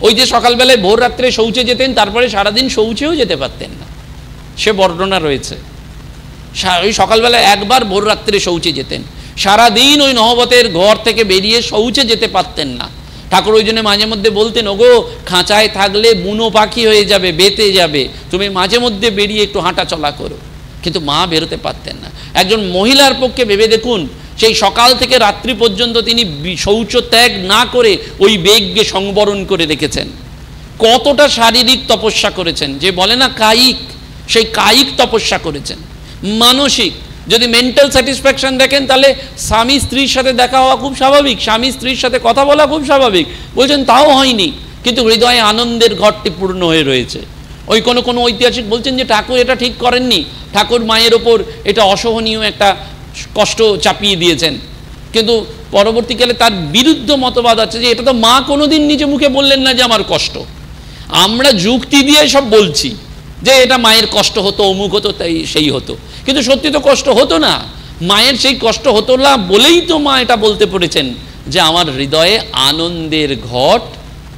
ওই যে সকালবেলায় ভোর রাত্রে শৌচে যেতেন, তারপরে সারাদিন শৌচেও যেতে পারতেন না, সে বর্ণনা রয়েছে। ওই সকালবেলায় একবার ভোর রাত্রে শৌচে যেতেন, সারাদিন ওই নহবতের ঘর থেকে বেরিয়ে শৌচে যেতে পারতেন না। ঠাকুর ওই জন্য মাঝে মধ্যে বলতেন, ওগো খাঁচায় থাকলে বুনো পাখি হয়ে যাবে, বেঁতে যাবে, তুমি মাঝে মধ্যে বেরিয়ে একটু হাঁটা চলা করো। কিন্তু মা বেরোতে পারতেন না। একজন মহিলার পক্ষে ভেবে দেখুন, সেই সকাল থেকে রাত্রি পর্যন্ত তিনি শৌচ ত্যাগ না করে ওই বেগকে সংবরণ করে রেখেছেন। কতটা শারীরিক তপস্যা করেছেন, যে বলে না কায়িক, সেই কায়িক তপস্যা করেছেন। মানসিক, যদি মেন্টাল স্যাটিসফ্যাকশন দেখেন তাহলে স্বামী স্ত্রীর সাথে দেখা হওয়া খুব স্বাভাবিক, স্বামী স্ত্রীর সাথে কথা বলা খুব স্বাভাবিক, বলছেন তাও হয়নি, কিন্তু হৃদয়ে আনন্দের ঘরটি পূর্ণ হয়ে রয়েছে। ওই কোনো ঐতিহাসিক বলছেন যে ঠাকুর এটা ঠিক করেননি, ঠাকুর মায়ের ওপর এটা অসহনীয় একটা কষ্ট চাপিয়ে দিয়েছেন, কিন্তু পরবর্তীকালে তার বিরুদ্ধ মতবাদ আছে যে এটা তো মা কোনোদিন নিজে মুখে বললেন না যে আমার কষ্ট, আমরা যুক্তি দিয়ে সব বলছি যে এটা মায়ের কষ্ট হতো, অমুক হতো, তাই সেই হতো, কিন্তু সত্যি তো কষ্ট হতো না, মায়ের সেই কষ্ট হতো না বলেই তো মা এটা বলতে পেরেছেন যে আমার হৃদয়ে আনন্দের ঘট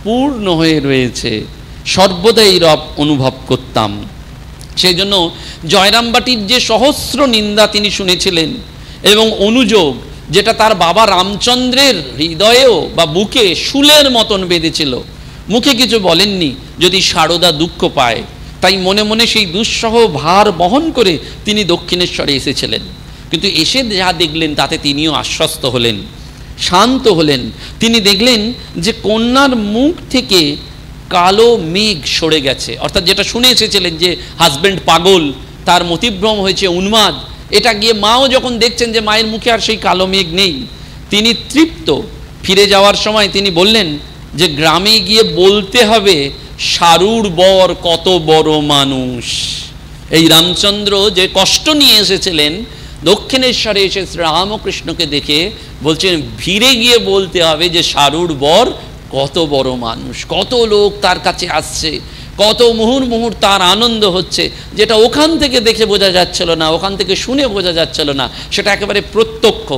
পূর্ণ হয়ে রয়েছে, সর্বদাই রব অনুভব করতাম। সেই জন্য জয়রামবাটির যে সহস্র নিন্দা তিনি শুনেছিলেন এবং অনুযোগ, যেটা তার বাবা রামচন্দ্রের হৃদয়েও বা বুকে শুলের মতন বেঁধেছিল, মুখে কিছু বলেননি, যদি সারদা দুঃখ পায়, তাই মনে মনে সেই দুঃসহ ভার বহন করে তিনি দক্ষিণেশ্বরে এসেছিলেন। কিন্তু এসে যা দেখলেন তাতে তিনিও আশ্বস্ত হলেন, শান্ত হলেন। তিনি দেখলেন যে কন্যার মুখ থেকে কালো মেঘ সরে গেছে, অর্থাৎ যেটা শুনে এসেছিলেন যে হাজব্যান্ড পাগল, তার মতিভ্রম হয়েছে, উন্মাদ, এটা গিয়ে মাও যখন দেখছেন যে মায়ের মুখে আর সেই কালো মেঘ নেই, তিনি তৃপ্ত। ফিরে যাওয়ার সময় তিনি বললেন যে গ্রামে গিয়ে বলতে হবে সারুর বর কত বড় মানুষ। এই রামচন্দ্র যে কষ্ট নিয়ে এসেছিলেন দক্ষিণেশ্বরে এসে রামকৃষ্ণকে দেখে বলছেন ফিরে গিয়ে বলতে হবে যে সারুর বর কত বড় মানুষ, কত লোক তার কাছে আসছে, কত মুহুর্মুহুর তার আনন্দ হচ্ছে, যেটা ওখান থেকে দেখে বোঝা যাচ্ছিল না, ওখান থেকে শুনে বোঝা যাচ্ছিল না, সেটা একেবারে প্রত্যক্ষ।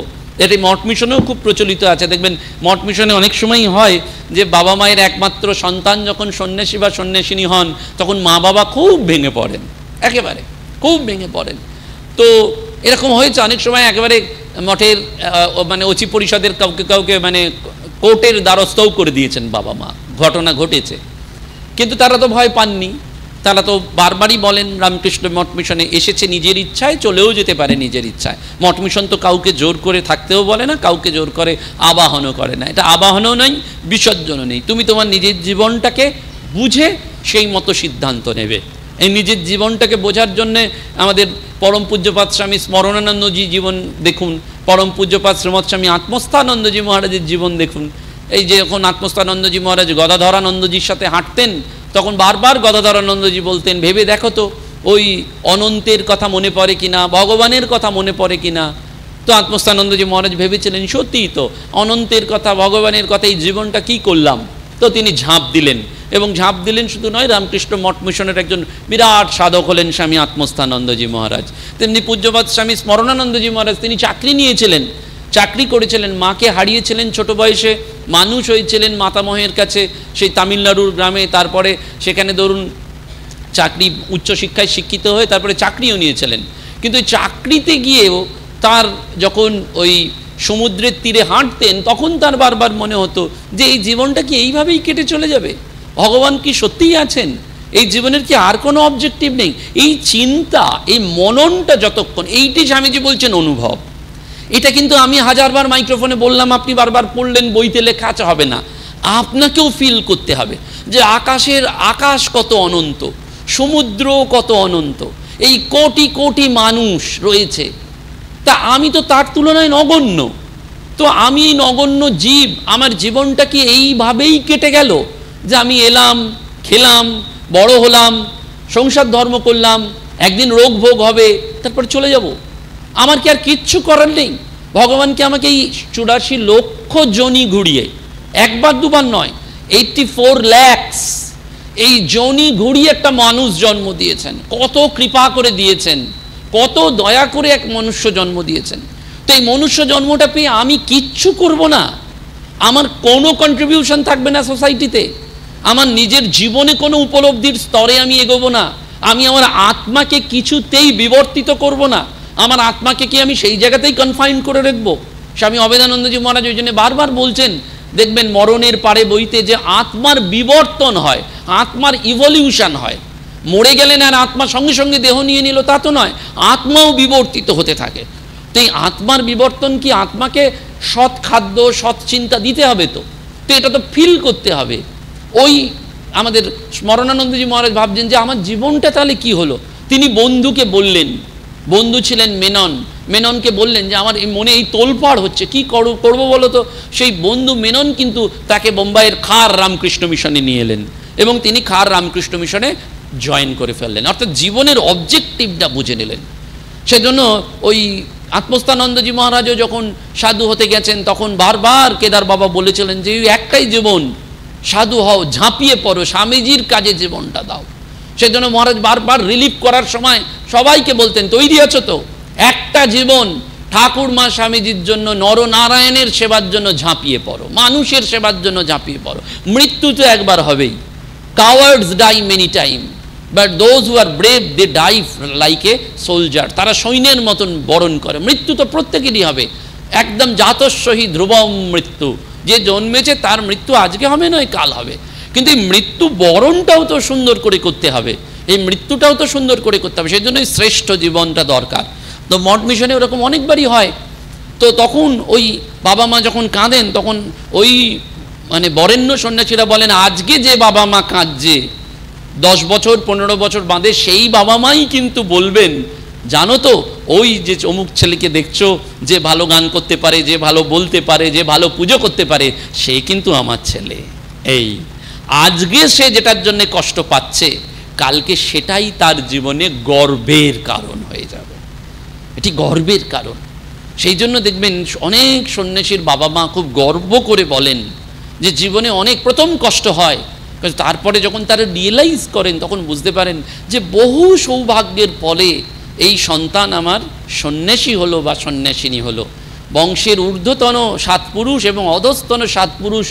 এটি মঠ মিশনেও খুব প্রচলিত আছে। দেখবেন মঠ মিশনে অনেক সময়ই হয় যে বাবা মায়ের একমাত্র সন্তান যখন সন্ন্যাসী বা সন্ন্যাসিনী হন, তখন মা বাবা খুব ভেঙে পড়েন, একেবারে খুব ভেঙে পড়েন। তো এরকম হয়েছে অনেক সময়, একেবারে মঠের মানে অচি পরিষদের কাউকে কাউকে মানে কোর্টের দ্বারস্থও করে দিয়েছেন বাবা মা, ঘটনা ঘটেছে। কিন্তু তারা তো ভয় পাননি, তারা তো বারবারই বলেন রামকৃষ্ণ মঠ মিশনে এসেছে নিজের ইচ্ছায়, চলেও যেতে পারে নিজের ইচ্ছায়। মঠ মিশন তো কাউকে জোর করে থাকতেও বলে না, কাউকে জোর করে আবাহনও করে না, এটা আবাহনও নেই, বিসর্জনও নেই। তুমি তোমার নিজের জীবনটাকে বুঝে সেই মতো সিদ্ধান্ত নেবে। এই নিজের জীবনটাকে বোঝার জন্যে আমাদের পরম পূজ্যপাদ স্বামী স্মরণানন্দজি জীবন দেখুন, পরম পূজ্যপাদ শ্রীমৎ স্বামী আত্মস্থানন্দজি মহারাজের জীবন দেখুন। এই যে যখন আত্মস্থানন্দজি মহারাজ গদাধরানন্দজির সাথে হাঁটতেন, তখন বারবার গদাধরানন্দজি বলতেন ভেবে দেখো তো ওই অনন্তের কথা মনে পড়ে কিনা, ভগবানের কথা মনে পড়ে কিনা। তো আত্মস্থানন্দজি মহারাজ ভেবেছিলেন সত্যিই তো অনন্তের কথা, ভগবানের কথা, এই জীবনটা কি করলাম। তো তিনি ঝাঁপ দিলেন, এবং ঝাঁপ দিলেন শুধু নয়, রামকৃষ্ণ মঠ মিশনের একজন বিরাট সাধক হলেন স্বামী আত্মস্থানন্দজি মহারাজ। তেমনি পূজ্যপাদ স্বামী স্মরণানন্দজি মহারাজ, তিনি চাকরি নিয়েছিলেন, চাকরি করেছিলেন, মাকে হারিয়েছিলেন ছোট বয়সে, মানুষ হয়েছিলেন মাতামহের কাছে সেই তামিলনাড়ুর গ্রামে, তারপরে সেখানে ধরুন চাকরি, উচ্চশিক্ষায় শিক্ষিত হয়ে তারপরে চাকরিও নিয়েছিলেন। কিন্তু চাকরিতে গিয়েও তার যখন ওই সমুদ্রের তীরে হাঁটতেন, তখন তার বারবার মনে হতো যে এই জীবনটা কি এইভাবেই কেটে চলে যাবে, ভগবান কি সত্যিই আছেন, এই জীবনের কি আর কোনো অবজেক্টিভ নেই। এই চিন্তা, এই মননটা যতক্ষণ, এইটি স্বামীজি বলছেন অনুভব। এটা কিন্তু আমি হাজারবার মাইক্রোফোনে বললাম, আপনি বারবার পড়লেন, বইতে লেখা আছে, হবে না, আপনাকেও ফিল করতে হবে যে আকাশ কত অনন্ত, সমুদ্র কত অনন্ত, এই কোটি কোটি মানুষ রয়েছে, তা আমি তো তার তুলনায় নগণ্য। তো আমি এই নগণ্য জীব, আমার জীবনটা কি এইভাবেই কেটে গেল যে আমি এলাম, খেলাম, বড় হলাম, সংসার ধর্ম করলাম, একদিন রোগ ভোগ হবে, তারপর চলে যাব, আমার কি আর কিচ্ছু করার নেই। ভগবানকে আমাকে এই 84 লক্ষ জনি ঘুরিয়ে, একবার দুবার নয়, 84 lakhs এই জনি ঘুরিয়ে একটা মানুষ জন্ম দিয়েছেন, কত কৃপা করে দিয়েছেন, কত দয়া করে এক মনুষ্য জন্ম দিয়েছেন। তো এই মনুষ্য জন্মটা পেয়ে আমি কিচ্ছু করব না, আমার কোনো কন্ট্রিবিউশন থাকবে না সোসাইটিতে, আমার নিজের জীবনে কোনো উপলব্ধির স্তরে আমি এগোবো না, আমি আমার আত্মাকে কিছুতেই বিবর্তিত করব না, আমার আত্মাকে কি আমি সেই জায়গাতেই কনফাইন করে রাখবো। স্বামী অবেদানন্দজি মহারাজ ওই জন্য বারবার বলছেন, দেখবেন মরণের পারে বইতে, যে আত্মার বিবর্তন হয়, আত্মার ইভলিউশন হয়। মরে গেলেন আর আত্মা সঙ্গে সঙ্গে দেহ নিয়ে নিল তা তো নয়, আত্মাও বিবর্তিত হতে থাকে। তো এই আত্মার বিবর্তন কি, আত্মাকে সৎ খাদ্য সৎ চিন্তা দিতে হবে, তো এটা তো ফিল করতে হবে। ওই আমাদের স্মরণানন্দজি মহারাজ ভাবছেন যে আমার জীবনটা তাহলে কি হলো। তিনি বন্ধুকে বললেন, বন্ধু ছিলেন মেনন, মেননকে বললেন যে আমার মনে এই তোলপাড় হচ্ছে, কি করবো বলো তো। সেই বন্ধু মেনন কিন্তু তাকে বোম্বাইয়ের খার রামকৃষ্ণ মিশনে নিয়ে এলেন এবং তিনি খার রামকৃষ্ণ মিশনে জয়েন করে ফেললেন, অর্থাৎ জীবনের অবজেক্টিভটা বুঝে নিলেন। সেজন্য ওই আত্মস্থানন্দজি মহারাজও যখন সাধু হতে গেছেন তখন বারবার কেদার বাবা বলেছিলেন যে একটাই জীবন, সাধু হও, ঝাঁপিয়ে পড়ো, স্বামীজির কাজে জীবনটা দাও। সেজন্য মহারাজ বারবার রিলিফ করার সময় সবাইকে বলতেন তৈরি আছো তো, একটা জীবন, ঠাকুর মা স্বামীজির জন্য, নরনারায়ণের সেবার জন্য ঝাঁপিয়ে পড়ো, মানুষের সেবার জন্য ঝাঁপিয়ে পড়ো। মৃত্যু তো একবার হবেই, cowards die many time but those who are brave they die like a soldier. তারা সৈন্যের মতন বরণ করে। মৃত্যু তো প্রত্যেকেরই হবে, একদম জাতস্বহি ধ্রুবম মৃত্যু, যে জন্মেছে তার মৃত্যু আজকে হবে নয় কাল হবে। কিন্তু এই মৃত্যু বরণটাও তো সুন্দর করে করতে হবে, এই মৃত্যুটাও তো সুন্দর করে করতে হবে, সেই জন্যই শ্রেষ্ঠ জীবনটা দরকার। তো মঠ মিশনে ওরকম অনেকবারই হয়। তো তখন ওই বাবা মা যখন কাঁদেন তখন ওই মানে বরেণ্য সন্ন্যাসীরা বলেন আজকে যে বাবা মা কাঁদছে 10 বছর 15 বছর বাদে সেই বাবা মাই কিন্তু বলবেন জানো তো ওই যে অমুক ছেলেকে দেখছো, যে ভালো গান করতে পারে, যে ভালো বলতে পারে, যে ভালো পুজো করতে পারে, সে কিন্তু আমার ছেলে। এই আজকে সে যেটার জন্য কষ্ট পাচ্ছে কালকে সেটাই তার জীবনে গর্বের কারণ হয়ে যাবে, এটি গর্বের কারণ। সেই জন্য দেখবেন অনেক সন্ন্যাসীর বাবা মা খুব গর্ব করে বলেন যে জীবনে অনেক প্রথম কষ্ট হয়, তারপরে যখন তারা রিয়েলাইজ করেন তখন বুঝতে পারেন যে বহু সৌভাগ্যের ফলে এই সন্তান আমার সন্ন্যাসী হলো বা সন্ন্যাসিনী হলো। বংশের ঊর্ধ্বতন 7 পুরুষ এবং অধস্তন 7 পুরুষ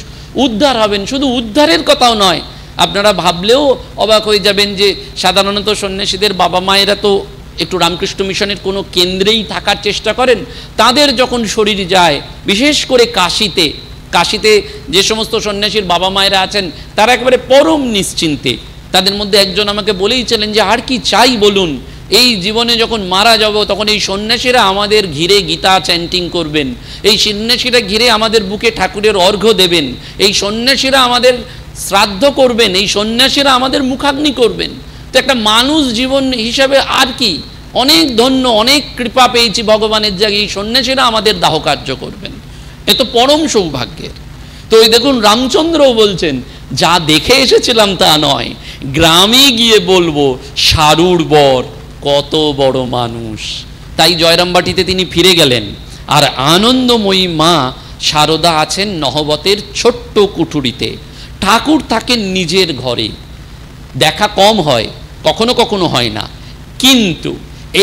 উদ্ধার হবেন। শুধু উদ্ধারের কথাও নয়, আপনারা ভাবলেও অবাক হয়ে যাবেন যে সাধারণত সন্ন্যাসীদের বাবা মায়েরা তো একটু রামকৃষ্ণ মিশনের কোনো কেন্দ্রেই থাকার চেষ্টা করেন। তাদের যখন শরীর যায়, বিশেষ করে কাশীতে যে সমস্ত সন্ন্যাসীর বাবা মায়েরা আছেন তারা একেবারে পরম নিশ্চিন্তে। তাদের মধ্যে একজন আমাকে বলেইছিলেন যে আর কি চাই বলুন, এই জীবনে যখন মারা যাব তখন এই সন্ন্যাসীরা আমাদের ঘিরে গীতা চ্যান্টিং করবেন, এই সন্ন্যাসীরা ঘিরে আমাদের বুকে ঠাকুরের অর্ঘ্য দেবেন, এই সন্ন্যাসীরা আমাদের শ্রাদ্ধ করবেন, এই সন্ন্যাসীরা আমাদের মুখাগ্নি করবেন। তো একটা মানুষ জীবন হিসাবে আর কি অনেক ধন্য, অনেক কৃপা পেয়েছি ভগবানের জায়গায়, এই সন্ন্যাসীরা আমাদের দাহ কার্য করবেন, এ তো পরম সৌভাগ্যের। তো ওই দেখুন রামচন্দ্রও বলছেন যা দেখে এসেছিলাম তা নয়, গ্রামে গিয়ে বলবো সারুর বর কত বড় মানুষ। তাই জয়রামবাটিতে তিনি ফিরে গেলেন। আর আনন্দময়ী মা সারদা আছেন নহবতের ছোট্ট কুঠুরিতে, ঠাকুর থাকেন নিজের ঘরে। দেখা কম হয়, কখনো কখনো হয় না, কিন্তু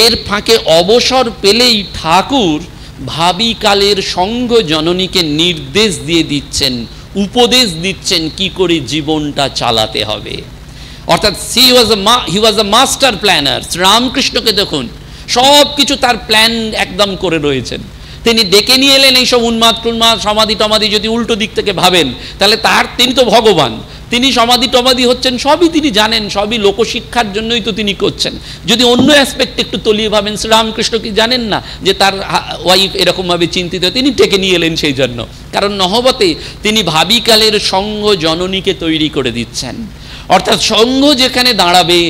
এর ফাঁকে অবসর পেলেই ঠাকুর ভাবিকালের সঙ্গ জননীকে নির্দেশ দিয়ে দিচ্ছেন, উপদেশ দিচ্ছেন কি করে জীবনটা চালাতে হবে। অর্থাৎ হি ওয়াজ আ মাস্টার প্ল্যানার। রামকৃষ্ণকে দেখুন সব কিছু তার প্ল্যান একদম করে রয়েছেন। তিনি ডেকে নিয়ে এলেন এইসব উন্মাদ টুন্মাদ সমাধি টমাধি, যদি উল্টো দিক থেকে ভাবেন তাহলে তিনি তো ভগবান, তিনি সমাধি টমাধি হচ্ছেন সবই তিনি জানেন, সবই লোকশিক্ষার জন্যই তো তিনি করছেন। যদি অন্য অ্যাসপেক্ট একটু তলিয়ে ভাবেন, শ্রীরামকৃষ্ণ কি জানেন না যে তার ওয়াইফ এরকমভাবে চিন্তিত, তিনি ডেকে নিয়ে এলেন সেই জন্য, কারণ নহবতে তিনি ভাবিকালের সঙ্গ জননীকে তৈরি করে দিচ্ছেন। অর্থাৎ সঙ্ঘ যেখানে দাঁড়াবে,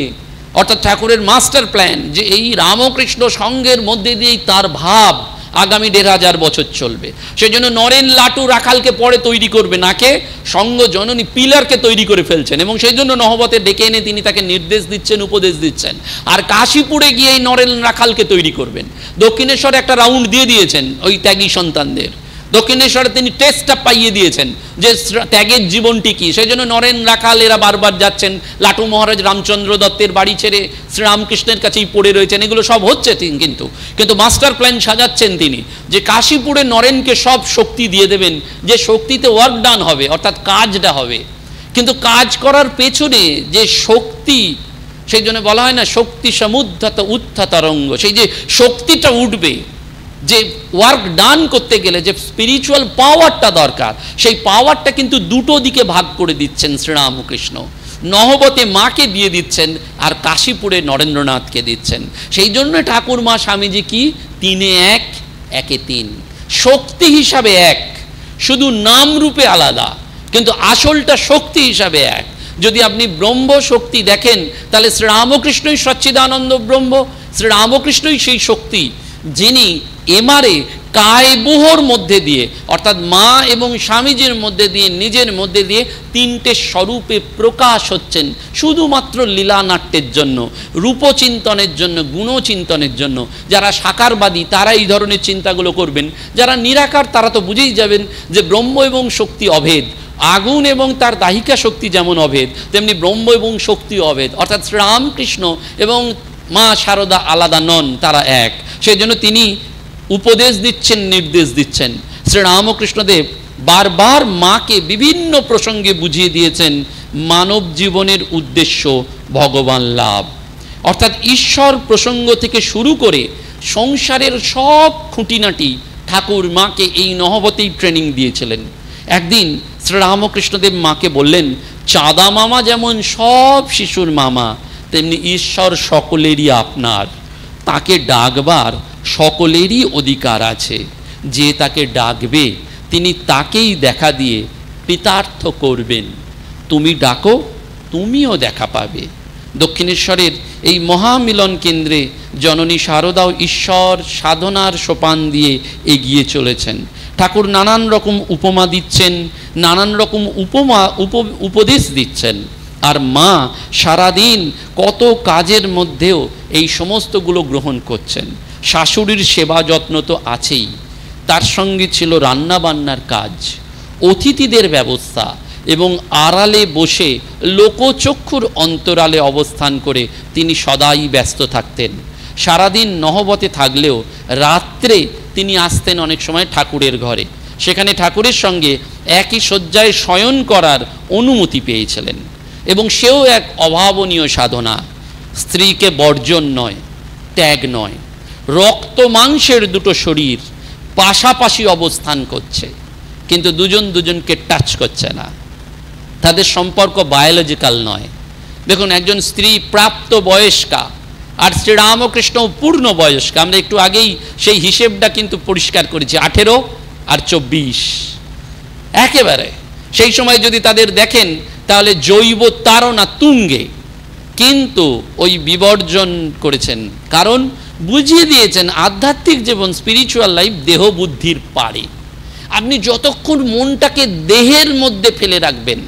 অর্থাৎ ঠাকুরের মাস্টার প্ল্যান যে এই রামকৃষ্ণ সঙ্গের মধ্যে দিয়েই তার ভাব আগামী 1500 বছর চলবে। সেই জন্য নরেন লাটু রাখালকে পরে তৈরি করবে, নাকে সঙ্গ জননী পিলারকে তৈরি করে ফেলছেন, এবং সেই জন্য নহবতে ডেকে এনে তিনি তাকে নির্দেশ দিচ্ছেন, উপদেশ দিচ্ছেন। আর কাশীপুরে গিয়ে এই নরেন রাখালকে তৈরি করবেন। দক্ষিণেশ্বরে একটা রাউন্ড দিয়ে দিয়েছেন ওই ত্যাগী সন্তানদের, দক্ষিণেশ্বরে তিনি টেস্টটা পাইয়ে দিয়েছেন যে ত্যাগের জীবনটি কি। সেই জন্য নরেন রাখাল এরা বারবার যাচ্ছেন, লাটু মহারাজ রামচন্দ্র দত্তের বাড়ি ছেড়ে শ্রীরামকৃষ্ণের কাছেই পড়ে রয়েছেন, এগুলো সব হচ্ছে কিন্তু মাস্টার প্ল্যান সাজাচ্ছেন তিনি যে কাশীপুরে নরেনকে সব শক্তি দিয়ে দেবেন, যে শক্তিতে ওয়ার্ক ডান হবে, অর্থাৎ কাজটা হবে। কিন্তু কাজ করার পেছনে যে শক্তি, সেই জন্য বলা হয় না শক্তি সমুদ্ধত উত্থ তরঙ্গ, সেই যে শক্তিটা উঠবে, যে ওয়ার্ক ডান করতে গেলে যে স্পিরিচুয়াল পাওয়ারটা দরকার, সেই পাওয়ারটা কিন্তু দুটো দিকে ভাগ করে দিচ্ছেন শ্রীরামকৃষ্ণ। নহবতে মাকে দিয়ে দিচ্ছেন আর কাশীপুরে নরেন্দ্রনাথকে দিচ্ছেন। সেই জন্য ঠাকুর মা স্বামীজি কি 3-1 একে তিন, শক্তি হিসাবে এক, শুধু নাম রূপে আলাদা, কিন্তু আসলটা শক্তি হিসাবে এক। যদি আপনি ব্রহ্ম শক্তি দেখেন, তাহলে শ্রীরামকৃষ্ণই সচ্চিদানন্দ ব্রহ্ম, শ্রীরামকৃষ্ণই সেই শক্তি যিনি এমারে কায়বুহর মধ্যে দিয়ে, অর্থাৎ মা এবং স্বামীজির মধ্যে দিয়ে, নিজের মধ্যে দিয়ে তিনটে স্বরূপে প্রকাশ হচ্ছেন, শুধুমাত্র লীলানাট্যের জন্য, রূপচিন্তনের জন্য, গুণচিন্তনের জন্য। যারা সাকারবাদী তারা এই ধরনের চিন্তাগুলো করবেন, যারা নিরাকার তারা তো বুঝেই যাবেন যে ব্রহ্ম এবং শক্তি অভেদ। আগুন এবং তার দাহিকা শক্তি যেমন অভেদ, তেমনি ব্রহ্ম এবং শক্তি অভেদ, অর্থাৎ শ্রীরামকৃষ্ণ এবং মা শারদা আলাদা নন, তারা এক। সেই জন্য তিনি উপদেশ দিচ্ছেন, নির্দেশ দিচ্ছেন। শ্রীরামকৃষ্ণদেব বারবার মাকে বিভিন্ন প্রসঙ্গে বুঝিয়ে দিয়েছেন মানব জীবনের উদ্দেশ্য ভগবান লাভ, অর্থাৎ ঈশ্বর প্রসঙ্গ থেকে শুরু করে সংসারের সব খুঁটিনাটি ঠাকুর মাকে এই নহবতেই ট্রেনিং দিয়েছিলেন। একদিন শ্রীরামকৃষ্ণদেব মাকে বললেন, চাঁদা মামা যেমন সব শিশুর মামা, তেমনি ঈশ্বর সকলেরই আপনার, তাকে ডাকবার সকলেরই অধিকার আছে। যে তাকে ডাকবে তিনি তাকেই দেখা দিয়ে কৃতার্থ করবেন। তুমি ডাকো, তুমিও দেখা পাবে। দক্ষিণেশ্বরের এই মহামিলন কেন্দ্রে জননী শারদাও ঈশ্বর সাধনার সোপান দিয়ে এগিয়ে চলেছেন। ঠাকুর নানান রকম উপমা দিচ্ছেন, নানান রকম উপদেশ দিচ্ছেন, আর মা সারাদিন কত কাজের মধ্যেও এই সমস্তগুলো গ্রহণ করছেন। শাশুড়ির সেবা যত্ন তো আছেই, তার সঙ্গে ছিল রান্নাবান্নার কাজ, অতিথিদের ব্যবস্থা, এবং আড়ালে বসে লোকচক্ষুর অন্তরালে অবস্থান করে তিনি সদাই ব্যস্ত থাকতেন। সারাদিন নহবতে থাকলেও রাত্রে তিনি আসতেন অনেক সময় ঠাকুরের ঘরে, সেখানে ঠাকুরের সঙ্গে একই শয্যায় শয়ন করার অনুমতি পেয়েছিলেন। এবং সেও এক অভাবনীয় সাধনা। স্ত্রীকে বর্জন নয়, ত্যাগ নয়, রক্ত মাংসের দুটো শরীর পাশাপাশি অবস্থান করছে, কিন্তু দুজন দুজনকে টাচ করছে না, তাদের সম্পর্ক বায়োলজিক্যাল নয়। দেখুন, একজন স্ত্রী প্রাপ্ত বয়স্কা আর শ্রীরামকৃষ্ণ পূর্ণ বয়স্কা। আমরা একটু আগেই সেই হিসেবটা কিন্তু পরিষ্কার করেছি, 18 আর 24 একেবারে। সেই সময় যদি তাদের দেখেন তাহলে জৈব তাড়না তুঙ্গে, কিন্তু ওই বিবর্জন করেছেন, কারণ বুঝিয়ে দিয়েছেন আধ্যাত্মিক জীবন, স্পিরিচুয়াল লাইফ দেহ বুদ্ধির পারে। আপনি যতক্ষণ মনটাকে দেহের মধ্যে ফেলে রাখবেন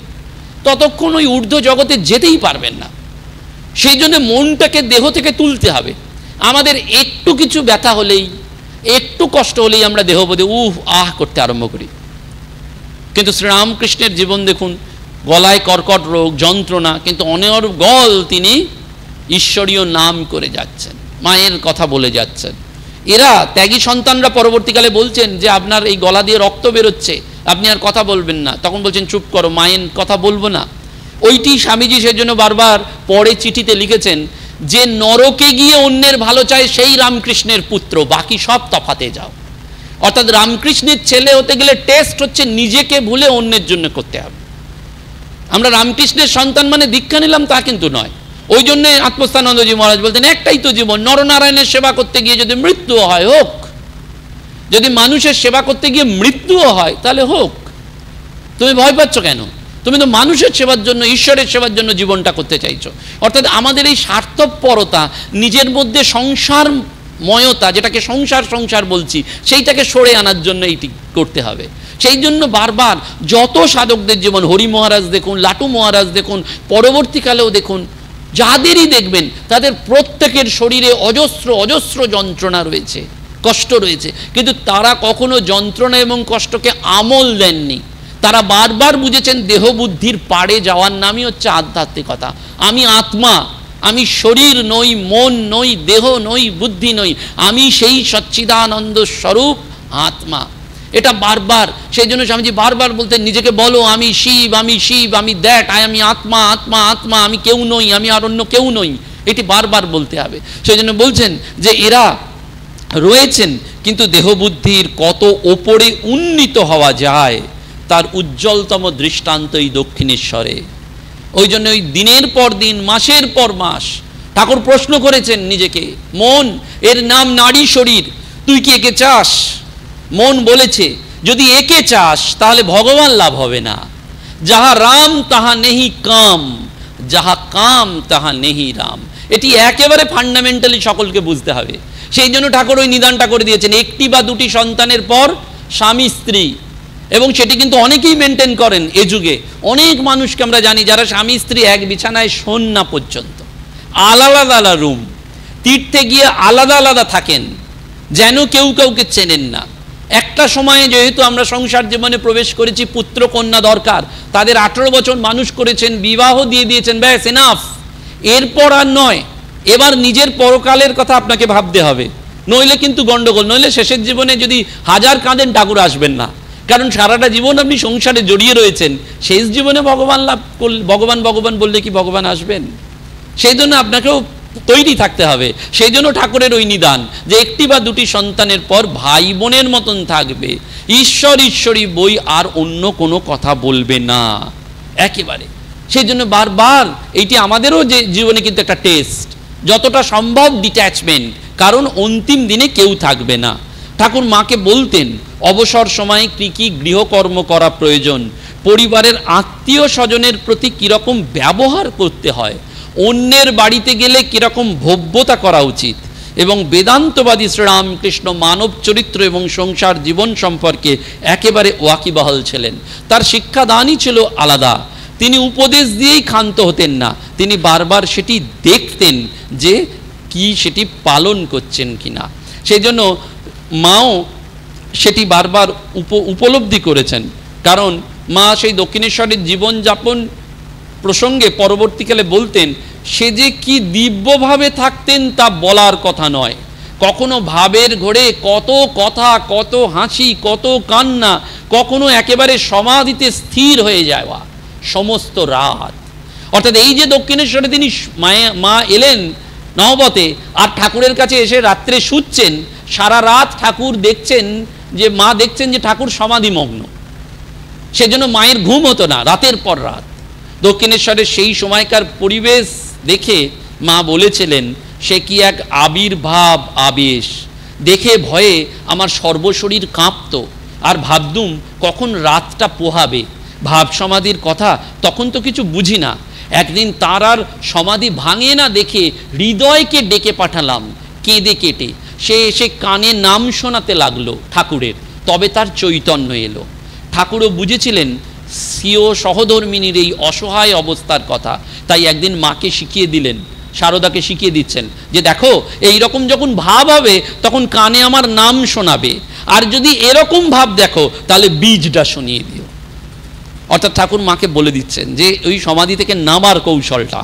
ততক্ষণ ওই ঊর্ধ্ব জগতে যেতেই পারবেন না। সেই জন্য মনটাকে দেহ থেকে তুলতে হবে। আমাদের একটু কিছু ব্যথা হলেই, একটু কষ্ট হলেই আমরা দেহবোধে আহ করতে আরম্ভ করি। কিন্তু শ্রীরামকৃষ্ণের জীবন দেখুন, গলায় কর্কট রোগ, যন্ত্রণা, কিন্তু অনর্গল তিনি ঈশ্বরীয় নাম করে যাচ্ছেন, মায়ের কথা বলে যাচ্ছেন। এরা ত্যাগী সন্তানরা পরবর্তীকালে বলছেন যে আপনার এই গলা দিয়ে রক্ত বেরোচ্ছে, আপনি আর কথা বলবেন না। তখন বলছেন চুপ করো, মায়ের কথা বলবো না। ওইটি স্বামীজি সেজন্য বারবার পরে চিঠিতে লিখেছেন যে নরকে গিয়ে অন্যের ভালো চায় সেই রামকৃষ্ণের পুত্র, বাকি সব তফাতে যাও। অর্থাৎ রামকৃষ্ণের ছেলে হতে গেলে টেস্ট হচ্ছে নিজেকে ভুলে অন্যের জন্য করতে হবে। আমরা রামকৃষ্ণের সন্তান মানে দীক্ষা নিলাম তা কিন্তু নয়। ওই জন্য আত্মস্থানন্দজি মহারাজ বলতেন, একটাই তো জীবন, নরনারায়ণের সেবা করতে গিয়ে যদি মৃত্যুও হয় হোক, যদি মানুষের সেবা করতে গিয়ে মৃত্যুও হয় তাহলে হোক। তুমি ভয় পাচ্ছ কেন? তুমি তো মানুষের সেবার জন্য, ঈশ্বরের সেবার জন্য জীবনটা করতে চাইছো। অর্থাৎ আমাদের এই স্বার্থপরতা, নিজের মধ্যে সংসারময়তা, যেটাকে সংসার সংসার বলছি, সেইটাকে সরে আনার জন্য এইটি করতে হবে। সেই জন্য বারবার যত সাধকদের জীবন, হরি মহারাজ দেখুন, লাটু মহারাজ দেখুন, পরবর্তীকালেও দেখুন, যাদেরই দেখবেন তাদের প্রত্যেকের শরীরে অজস্র অজস্র যন্ত্রণা রয়েছে, কষ্ট রয়েছে, কিন্তু তারা কখনো যন্ত্রণা এবং কষ্টকে আমল দেননি। তারা বারবার বুঝেছেন দেহ বুদ্ধির পাড়ে যাওয়ার নামই হচ্ছে আধ্যাত্মিকতা। আমি আত্মা, আমি শরীর নই, মন নই, দেহ নই, বুদ্ধি নই, আমি সেই সচ্চিদানন্দ স্বরূপ আত্মা। এটা বারবার, সেই জন্য স্বামীজি বারবার বলতেন, নিজেকে বলো আমি শিব, আমি শিব, আমি দ্যাট, আমি আত্মা, আত্মা, আত্মা, আমি কেউ নই, আমি আর অন্য কেউ নই। এটি বারবার বলতে হবে। সেই জন্য বলছেন যে এরা রয়েছেন, কিন্তু দেহবুদ্ধির কত ওপরে উন্নীত হওয়া যায় তার উজ্জ্বলতম দৃষ্টান্ত এই দক্ষিণেশ্বরে। ওই জন্য ওই দিনের পর দিন, মাসের পর মাস ঠাকুর প্রশ্ন করেছেন নিজেকে, মন, এর নাম নারী শরীর, তুই কি একে চাস? মন বলেছে যদি একে চাস তাহলে ভগবান লাভ হবে না। যাহা রাম তাহা নেহি কাম, যাহা কাম তাহা নেহি রাম। এটি একেবারে ফান্ডামেন্টালি সকলকে বুঝতে হবে। সেই জন্য ঠাকুর ওই নিদানটা করে দিয়েছেন, একটি বা দুটি সন্তানের পর স্বামী স্ত্রী। এবং সেটি কিন্তু অনেকেই মেনটেন করেন এ যুগে। অনেক মানুষকে আমরা জানি যারা স্বামী স্ত্রী এক বিছানায় শোন না পর্যন্ত, আলাদা আলাদা রুম, তীর্থে গিয়ে আলাদা আলাদা থাকেন, যেন কেউ কাউকে চেনেন না। একটা সময়ে যেহেতু আমরা সংসার জীবনে প্রবেশ করেছি, পুত্র কন্যা দরকার, তাদের 18 বছর মানুষ করেছেন, বিবাহ দিয়ে দিয়েছেন, ব্যাস এনাফ, এরপর আর নয়। এবার নিজের পরকালের কথা আপনাকে ভাবতে হবে, নইলে কিন্তু গন্ডগোল। নইলে শেষের জীবনে যদি হাজার কাঁদেন ঠাকুর আসবেন না, কারণ সারাটা জীবন আপনি সংসারে জড়িয়ে রয়েছেন। শেষ জীবনে ভগবান লাভ করলে, ভগবান ভগবান বললে কি ভগবান আসবেন? সেই জন্য আপনাকেও তৈরি থাকতে হবে। সেই জন্য ঠাকুরের ওই নিদান যে একটি বা দুটি সন্তানের পর ভাই বোনের মতন থাকবে, ঈশ্বর ঈশ্বরী বই আর অন্য কোনো কথা বলবে না একেবারে। সেই জন্য বারবার এইটি আমাদেরও যে জীবনে কিন্তু একটা টেস্ট, যতটা সম্ভব ডিট্যাচমেন্ট, কারণ অন্তিম দিনে কেউ থাকবে না। ঠাকুর মাকে বলতেন অবসর সময়ে কী কী গৃহকর্ম করা প্রয়োজন, পরিবারের আত্মীয় স্বজনের প্রতি কীরকম ব্যবহার করতে হয়, অন্যের বাড়িতে গেলে কীরকম ভব্যতা করা উচিত, এবং বেদান্তবাদী শ্রীরামকৃষ্ণ মানব চরিত্র এবং সংসার জীবন সম্পর্কে একেবারে ওয়াকিবহাল ছিলেন। তার শিক্ষাদানই ছিল আলাদা। তিনি উপদেশ দিয়েই ক্ষান্ত হতেন না, তিনি বারবার সেটি দেখতেন যে কি সেটি পালন করছেন কিনা। সেই জন্য মাও সেটি বারবার উপলব্ধি করেছেন। কারণ মা সেই দক্ষিণেশ্বরের জীবনযাপন প্রসঙ্গে পরবর্তীকালে বলতেন, সে যে কি দিব্যভাবে থাকতেন তা বলার কথা নয়। কখনো ভাবের ঘোরে কত কথা, কত হাসি, কত কান্না, কখনো একেবারে সমাধিতে স্থির হয়ে যাওয়া সমস্ত রাত। অর্থাৎ এই যে দক্ষিণেশ্বরে তিনি মা এলেন নহবতে, আর ঠাকুরের কাছে এসে রাত্রে শুচ্ছেন, সারা রাত ঠাকুর দেখছেন যে মা দেখছেন যে ঠাকুর সমাধিমগ্ন। সেজন্য মায়ের ঘুম হতো না রাতের পর রাত। দক্ষিণেশ্বরের সেই সময়কার পরিবেশ দেখে মা বলেছিলেন, সে কি এক আবির্ভাব আবেশ, দেখে ভয়ে আমার সর্বশরীর কাঁপত, আর ভাবতুম কখন রাতটা পোহাবে। ভাব সমাধির কথা তখন তো কিছু বুঝি না। একদিন তার আর সমাধি ভাঙে না দেখে হৃদয়কে ডেকে পাঠালাম কেঁদে কেটে। সে এসে কানে নাম শোনাতে লাগলো ঠাকুরের, তবে তার চৈতন্য এলো। ঠাকুরও বুঝেছিলেন স্বীয় সহধর্মিনীর এই অসহায় অবস্থার কথা, তাই একদিন মাকে শিখিয়ে দিলেন, শারদাকে শিখিয়ে দিচ্ছেন যে দেখো এই রকম যখন ভাব হবে তখন কানে আমার নাম শোনাবে, আর যদি এরকম ভাব দেখো তাহলে বীজটা শুনিয়ে দিও। অর্থাৎ ঠাকুর মাকে বলে দিচ্ছেন যে ওই সমাধি থেকে নামার কৌশলটা,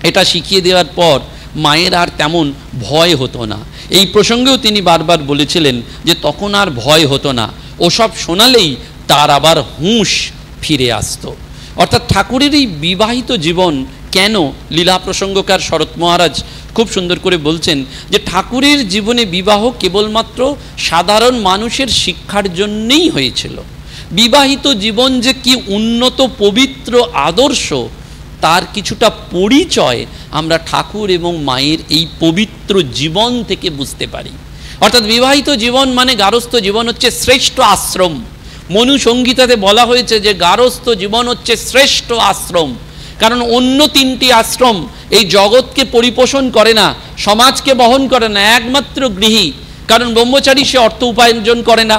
এটা শিখিয়ে দেওয়ার পর মায়ের আর তেমন ভয় হতো না। এই প্রসঙ্গেও তিনি বারবার বলেছিলেন যে তখন আর ভয় হতো না, ওসব শোনালেই তার আবার হুঁশ ফিরে আসতো। অর্থাৎ ঠাকুরের এই বিবাহিত জীবন কেন, লীলা প্রসঙ্গকার শরৎ মহারাজ খুব সুন্দর করে বলছেন যে ঠাকুরের জীবনে বিবাহ কেবলমাত্র সাধারণ মানুষের শিক্ষার জন্যেই হয়েছিল। বিবাহিত জীবন যে কি উন্নত পবিত্র আদর্শ, তার কিছুটা পরিচয় আমরা ঠাকুর এবং মায়ের এই পবিত্র জীবন থেকে বুঝতে পারি। অর্থাৎ বিবাহিত জীবন মানে গারস্থ জীবন হচ্ছে শ্রেষ্ঠ আশ্রম। মনু সংহিতাতে বলা হয়েছে যে গারস্থ জীবন হচ্ছে শ্রেষ্ঠ আশ্রম, কারণ অন্য তিনটি আশ্রম এই জগৎকে পরিপোষণ করে না, সমাজকে বহন করে না, একমাত্র গৃহী। কারণ ব্রহ্মচারী সে অর্থ উপার্জন করে না,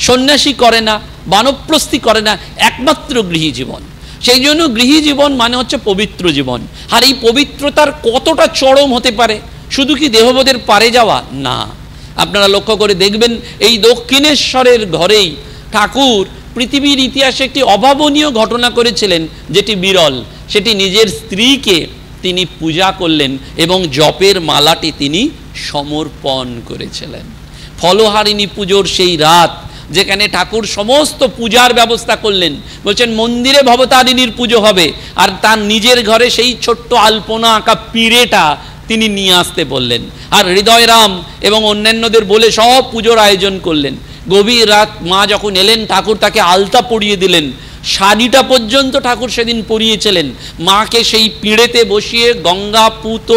সন্ন্যাসী করে না, বানপ্রস্থী করে না, একমাত্র গৃহী জীবন। সেই জন্য গৃহী জীবন মানে হচ্ছে পবিত্র জীবন। আর এই পবিত্রতার কতটা চরম হতে পারে, শুধু কি দেহবোধের পারে যাওয়া না। আপনারা লক্ষ্য করে দেখবেন এই দক্ষিণেশ্বরের ঘরেই ঠাকুর পৃথিবীর ইতিহাসে একটি অভাবনীয় ঘটনা করেছিলেন, যেটি বিরল। সেটি নিজের স্ত্রীকে তিনি পূজা করলেন এবং জপের মালাটি তিনি সমর্পণ করেছিলেন। ফলহারিণী পুজোর সেই রাত, যেখানে ঠাকুর সমস্ত পূজার ব্যবস্থা করলেন, বলছেন মন্দিরে ভবতারিণীর পুজো হবে, আর তার নিজের ঘরে সেই ছোট্ট আলপনা আঁকা পিঁড়েটা তিনি নিয়ে আসতে বললেন, আর হৃদয়রাম এবং অন্যান্যদের বলে সব পুজোর আয়োজন করলেন। গভীর রাত মা যখন এলেন, ঠাকুর তাকে আলতা পরিয়ে দিলেন, শাড়িটা পর্যন্ত ঠাকুর সেদিন পরিয়েছিলেন। মাকে সেই পিঁড়েতে বসিয়ে গঙ্গা পুত,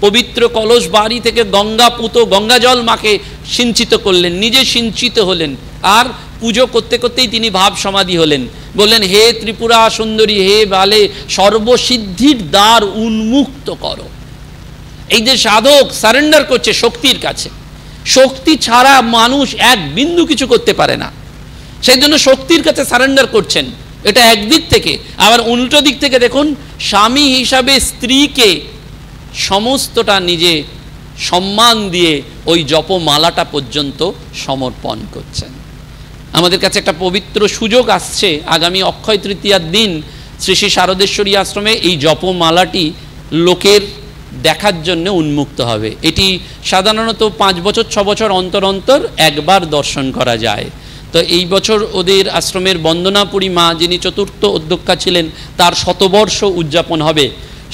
পবিত্র কলস বাড়ি থেকে গঙ্গা পুত, গঙ্গা জল মাকে সিঞ্চিত করলেন, নিজে সিঞ্চিত হলেন। আর পুজো করতে করতেই তিনি ভাব সমাধি হলেন, বললেন হে ত্রিপুরা সুন্দরী, হে বালে, সর্বসিদ্ধির দ্বার উন্মুক্ত করো। এই যে সাধক সারেন্ডার করছে শক্তির কাছে, শক্তি ছাড়া মানুষ এক বিন্দু কিছু করতে পারে না, সেই জন্য শক্তির কাছে সারেন্ডার করছেন। এটা একদিক থেকে। আবার উল্টো দিক থেকে দেখুন, স্বামী হিসাবে স্ত্রীকে সমস্তটা নিজে সম্মান দিয়ে ওই জপমালাটা পর্যন্ত সমর্পণ করছেন। আমাদের কাছে একটা পবিত্র সুযোগ আসছে, আগামী অক্ষয় তৃতীয়ার দিন শ্রী শ্রী শারদেশ্বরী আশ্রমে এই জপমালাটি লোকের দেখার জন্য উন্মুক্ত হবে। এটি সাধারণত 5 বছর 6 বছর অন্তর অন্তর একবার দর্শন করা যায়। তো এই বছর ওদের আশ্রমের বন্দনাপুরী মা, যিনি চতুর্থ অধ্যক্ষা ছিলেন, তার শতবর্ষ উদযাপন হবে।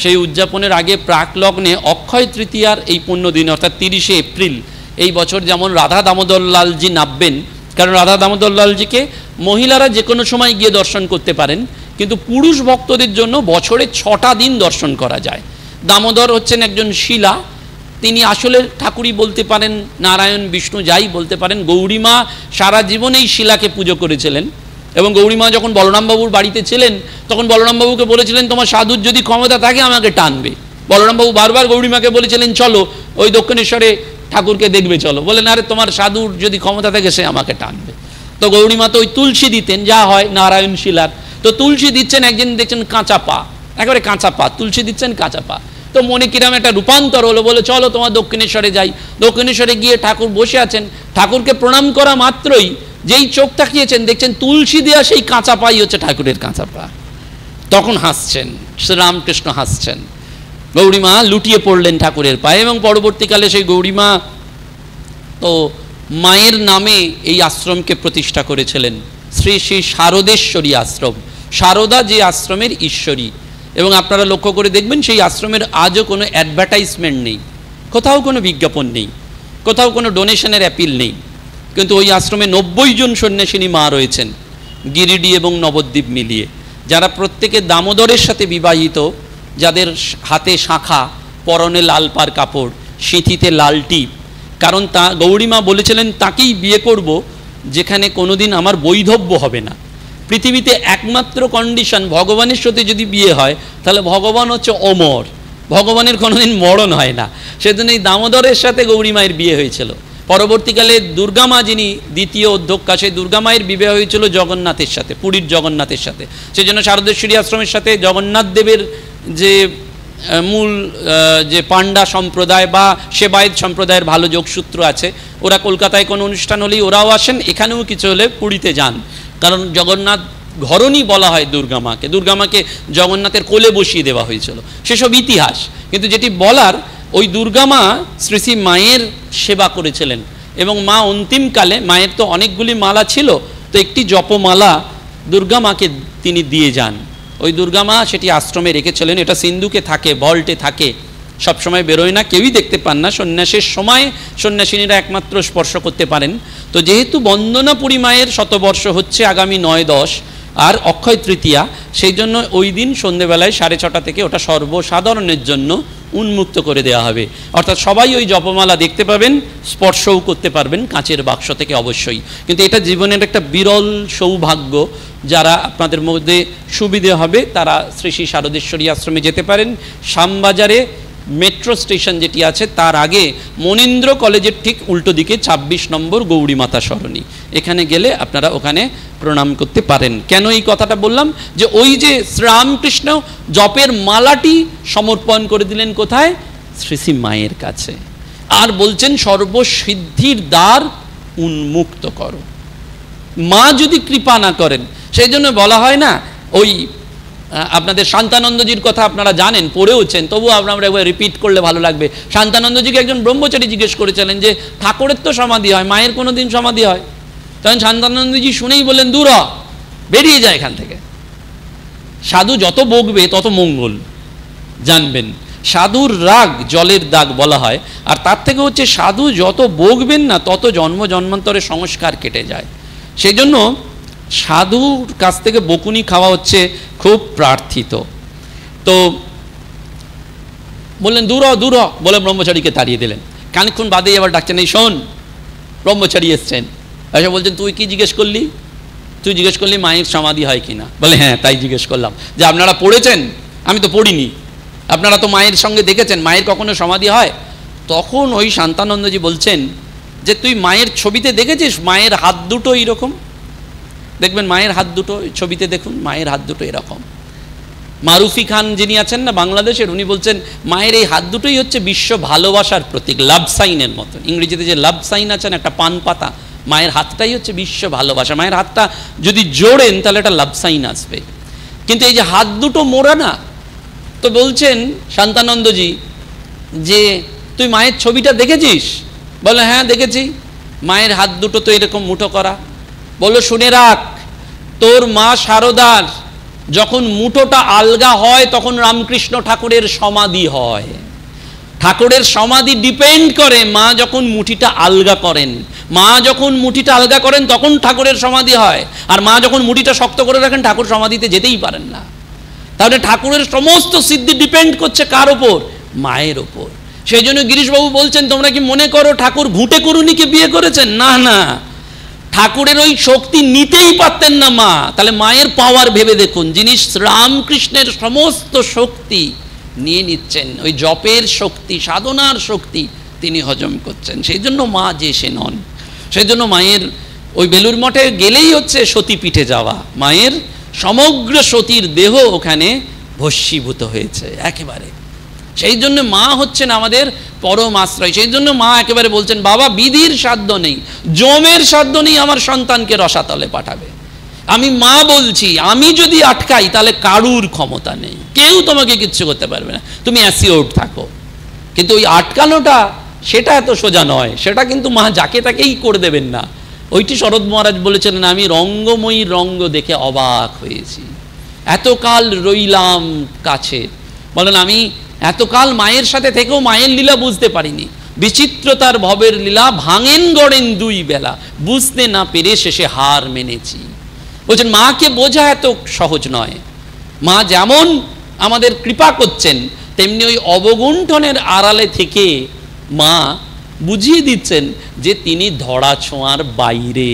সেই উদযাপনের আগে প্রাক লগ্নে অক্ষয় তৃতীয়ার এই পুণ্যদিন অর্থাৎ 30শে এপ্রিল এই বছর যেমন রাধা দামোদর লালজি নামবেন, কারণ রাধা দামোদর লালজিকে মহিলারা যে কোনো সময় গিয়ে দর্শন করতে পারেন, কিন্তু পুরুষ ভক্তদের জন্য বছরে 6টা দিন দর্শন করা যায়। দামোদর হচ্ছেন একজন শিলা, তিনি আসলে ঠাকুরই বলতে পারেন, নারায়ণ বিষ্ণু যাই বলতে পারেন। গৌরীমা সারা জীবন এই শিলাকে পুজো করেছিলেন, এবং গৌরীমা যখন বলরামবাবুর বাড়িতে ছিলেন তখন বলরামবাবুকে বলেছিলেন তোমার সাধুর যদি ক্ষমতা থাকে আমাকে টানবে। বলরামবাবু বারবার গৌরীমাকে বলেছিলেন চলো ওই দক্ষিণেশ্বরে ঠাকুরকে দেখবে চলো, বলেন আরে তোমার সাধুর যদি ক্ষমতা থাকে সে আমাকে টানবে। তো গৌরীমা তো ওই তুলসী দিতেন, যা হয় নারায়ণ শিলার, তো তুলসী দিচ্ছেন, একদিন দেখছেন কাঁচা পা, একেবারে কাঁচা পা, তুলসী দিচ্ছেন কাঁচা পা। তো মনে কিরাম একটা রূপান্তর হলো, বলে চলো তোমার দক্ষিণেশ্বরে যাই। দক্ষিণেশ্বরে গিয়ে ঠাকুর বসে আছেন, ঠাকুরকে প্রণাম করা মাত্রই যেই চোখ তাকিয়েছেন দেখছেন তুলসী দেওয়া সেই কাঁচা পাই হচ্ছে ঠাকুরের কাঁচা পা। তখন হাসছেন, শ্রীরামকৃষ্ণ হাসছেন। গৌরীমা লুটিয়ে পড়লেন ঠাকুরের পায়ে, এবং পরবর্তীকালে সেই গৌরীমা তো মায়ের নামে এই আশ্রমকে প্রতিষ্ঠা করেছিলেন, শ্রী শ্রী শারদেশ্বরী আশ্রম। শারদা যে আশ্রমের ঈশ্বরী, এবং আপনারা লক্ষ্য করে দেখবেন সেই আশ্রমের আজও কোনো অ্যাডভার্টাইজমেন্ট নেই, কোথাও কোনো বিজ্ঞাপন নেই, কোথাও কোনো ডোনেশনের অ্যাপিল নেই, কিন্তু ওই আশ্রমে 90 জন সন্ন্যাসিনী মা রয়েছেন, গিরিডি এবং নবদ্বীপ মিলিয়ে, যারা প্রত্যেকে দামোদরের সাথে বিবাহিত, যাদের হাতে শাঁখা, পরনে লাল পাড় কাপড়, সিঁথিতে লাল টিপ। কারণ তা গৌরীমা বলেছিলেন তাকেই বিয়ে করব যেখানে কোনোদিন আমার বৈধব্য হবে না। পৃথিবীতে একমাত্র কন্ডিশন, ভগবানের সাথে যদি বিয়ে হয় তাহলে ভগবান হচ্ছে অমর, ভগবানের কোনোদিন মরণ হয় না। সেজন্য এই দামোদরের সাথে গৌরীমায়ের বিয়ে হয়েছিল। পরবর্তীকালে দুর্গা মা যিনি দ্বিতীয় অধ্যক্ষা, সেই দুর্গা মায়ের বিবাহ হয়েছিল জগন্নাথের সাথে, পুরীর জগন্নাথের সাথে। সেজন্য শারদেশ্বরী আশ্রমের সাথে জগন্নাথ দেবের যে মূল যে পাণ্ডা সম্প্রদায় বা সেবায়েত সম্প্রদায়ের ভালো যোগসূত্র আছে, ওরা কলকাতায় কোনো অনুষ্ঠান হলেই ওরাও আসেন, এখানেও কিছু হলে পুরীতে যান। কারণ জগন্নাথ ঘরণী বলা হয় দুর্গা মাকে, দুর্গা মাকে জগন্নাথের কোলে বসিয়ে দেওয়া হয়েছিল, সেসব ইতিহাস। কিন্তু যেটি বলার, ওই দুর্গা মা শ্রী শ্রী মায়ের সেবা করেছিলেন, এবং মা অন্তিমকালে, মায়ের তো অনেকগুলি মালা ছিল, তো একটি জপমালা দুর্গা মাকে তিনি দিয়ে যান। ওই দুর্গা মা সেটি আশ্রমে রেখেছিলেন, এটা সিন্ধুকে থাকে, ভল্টে থাকে, সবসময় বেরোয় না, কেউই দেখতে পান না, সন্ন্যাসের সময় সন্ন্যাসিনীরা একমাত্র স্পর্শ করতে পারেন। তো যেহেতু বন্দনাপুরী মায়ের শতবর্ষ হচ্ছে আগামী 9-10 আর অক্ষয় তৃতীয়া, সেই জন্য ওই দিন সন্ধ্যেবেলায় 6:30 থেকে ওটা সর্বসাধারণের জন্য উন্মুক্ত করে দেওয়া হবে। অর্থাৎ সবাই ওই জপমালা দেখতে পাবেন, স্পর্শও করতে পারবেন কাঁচের বাক্স থেকে অবশ্যই। কিন্তু এটা জীবনের একটা বিরল সৌভাগ্য, যারা আপনাদের মধ্যে সুবিধে হবে তারা শ্রী শ্রী শারদেশ্বরী আশ্রমে যেতে পারেন। শ্যামবাজারে মেট্রো স্টেশন যেটি আছে তার আগে মনীন্দ্র কলেজের ঠিক উল্টো দিকে 26 নম্বর গৌরী মাতা সরণি, এখানে গেলে আপনারা ওখানে প্রণাম করতে পারেন। কেন এই কথাটা বললাম, যে ওই যে শ্রীরামকৃষ্ণ জপের মালাটি সমর্পণ করে দিলেন কোথায়? শ্রী শ্রী মায়ের কাছে, আর বলছেন সর্বসিদ্ধির দ্বার উন্মুক্ত করো। মা যদি কৃপা না করেন, সেই জন্য বলা হয় না, ওই আপনাদের শান্তানন্দজির কথা আপনারা জানেন, পড়েওছেন, তবু আপনারা একবার রিপিট করলে ভালো লাগবে। শান্তানন্দজিকে একজন ব্রহ্মচারী জিজ্ঞেস করেছিলেন যে ঠাকুরের তো সমাধি হয়, মায়ের কোনো দিন সমাধি হয়? তখন শান্তানন্দজি শুনেই বললেন দূর হ, বেরিয়ে যায় এখান থেকে। সাধু যত বকবে তত মঙ্গল, জানবেন। সাধুর রাগ জলের দাগ বলা হয়, আর তার থেকে হচ্ছে সাধু যত বকবেন না তত জন্ম জন্মান্তরের সংস্কার কেটে যায়। সেই জন্য সাধুর কাছ থেকে বকুনি খাওয়া হচ্ছে খুব প্রার্থিত। তো বললেন দূর হ, দূর হ বলে ব্রহ্মচারীকে তাড়িয়ে দিলেন। খানিকক্ষণ বাদেই আবার ডাকছেন, এই শোন, ব্রহ্মচারী এসছেন, আচ্ছা বলছেন তুই কি জিজ্ঞেস করলি? তুই জিজ্ঞেস করলি মায়ের সমাধি হয় কিনা? বলে হ্যাঁ তাই জিজ্ঞেস করলাম। যে আপনারা পড়েছেন? আমি তো পড়িনি। আপনারা তো মায়ের সঙ্গে দেখেছেন, মায়ের কখনো সমাধি হয়? তখন ওই শান্তানন্দজি বলছেন যে তুই মায়ের ছবিতে দেখেছিস মায়ের হাত দুটো এইরকম? দেখবেন মায়ের হাত দুটো ছবিতে, দেখুন মায়ের হাত দুটো এরকম। মারুফি খান যিনি আছেন না বাংলাদেশের, উনি বলছেন মায়ের এই হাত দুটোই হচ্ছে বিশ্ব ভালোবাসার প্রতীক, লাভ সাইনের মতো। ইংরেজিতে যে লাভ সাইন আছেন একটা পান পাতা, মায়ের হাতটাই হচ্ছে বিশ্ব ভালোবাসা। মায়ের হাতটা যদি জোড়েন তাহলে একটা লাভ সাইন আসবে। কিন্তু এই যে হাত দুটো মোড়া না, তো বলছেন শান্তানন্দজি যে তুই মায়ের ছবিটা দেখেছিস? বলে হ্যাঁ দেখেছি। মায়ের হাত দুটো তো এরকম মুঠো করা। বললো শুনে রাখ, তোর মা শারদার যখন মুঠোটা আলগা হয় তখন রামকৃষ্ণ ঠাকুরের সমাধি হয়। ঠাকুরের সমাধি ডিপেন্ড করে মা যখন মুঠিটা আলগা করেন। মা যখন মুঠিটা আলগা করেন তখন ঠাকুরের সমাধি হয়, আর মা যখন মুঠিটা শক্ত করে রাখেন ঠাকুর সমাধিতে যেতেই পারেন না। তাহলে ঠাকুরের সমস্ত সিদ্ধি ডিপেন্ড করছে কার ওপর? মায়ের ওপর। সেই জন্য গিরিশবাবু বলছেন তোমরা কি মনে করো ঠাকুর ঘুঁটে করুণীকে বিয়ে করেছেন? না না, ঠাকুরের ওই শক্তি নিতেই পারতেন না মা। তাহলে মায়ের পাওয়ার ভেবে দেখুন, যিনি রামকৃষ্ণের সমস্ত শক্তি নিয়ে নিচ্ছেন, ওই জপের শক্তি, সাধনার শক্তি তিনি হজম করছেন। সেই জন্য মা যে সে নন। সেই জন্য মায়ের ওই বেলুর মঠে গেলেই হচ্ছে সতীপীঠে যাওয়া। মায়ের সমগ্র সতীর দেহ ওখানে ভস্মীভূত হয়েছে একেবারে। সেই জন্য মা হচ্ছেন আমাদের পরম আশ্রয়। সেই জন্য মা একেবারে বলছেন বাবা বিধির সাধ্য নেই, জমের সাধ্য নেই আমার সন্তানকে রসাতলে পাঠাবে। আমি মা বলছি, আমি যদি আটকাই তাহলে কারুর ক্ষমতা নেই, কেউ তোমাকে কিচ্ছু করতে পারবে না, তুমি অ্যাসিওর্ড থাকো। কিন্তু ওই আটকানোটা সেটা এত সোজা নয়, সেটা কিন্তু মা যাকে তাকেই করে দেবেন না। ওইটি শরৎ মহারাজ বলেছিলেন, আমি রঙ্গময়ী রঙ্গ দেখে অবাক হয়েছি, এতকাল রইলাম কাছে। বলেন আমি এতকাল মায়ের সাথে থেকেও মায়ের লীলা বুঝতে পারিনি। বিচিত্রতার ভবের লীলা ভাঙেন গড়েন দুই বেলা, বুঝতে না পেরে শেষে হার মেনেছি। বলছেন মাকে বোঝা এত সহজ নয়। মা যেমন আমাদের কৃপা করছেন তেমনি ওই অবগুণ্ঠনের আড়ালে থেকে মা বুঝিয়ে দিচ্ছেন যে তিনি ধরা ছোঁয়ার বাইরে,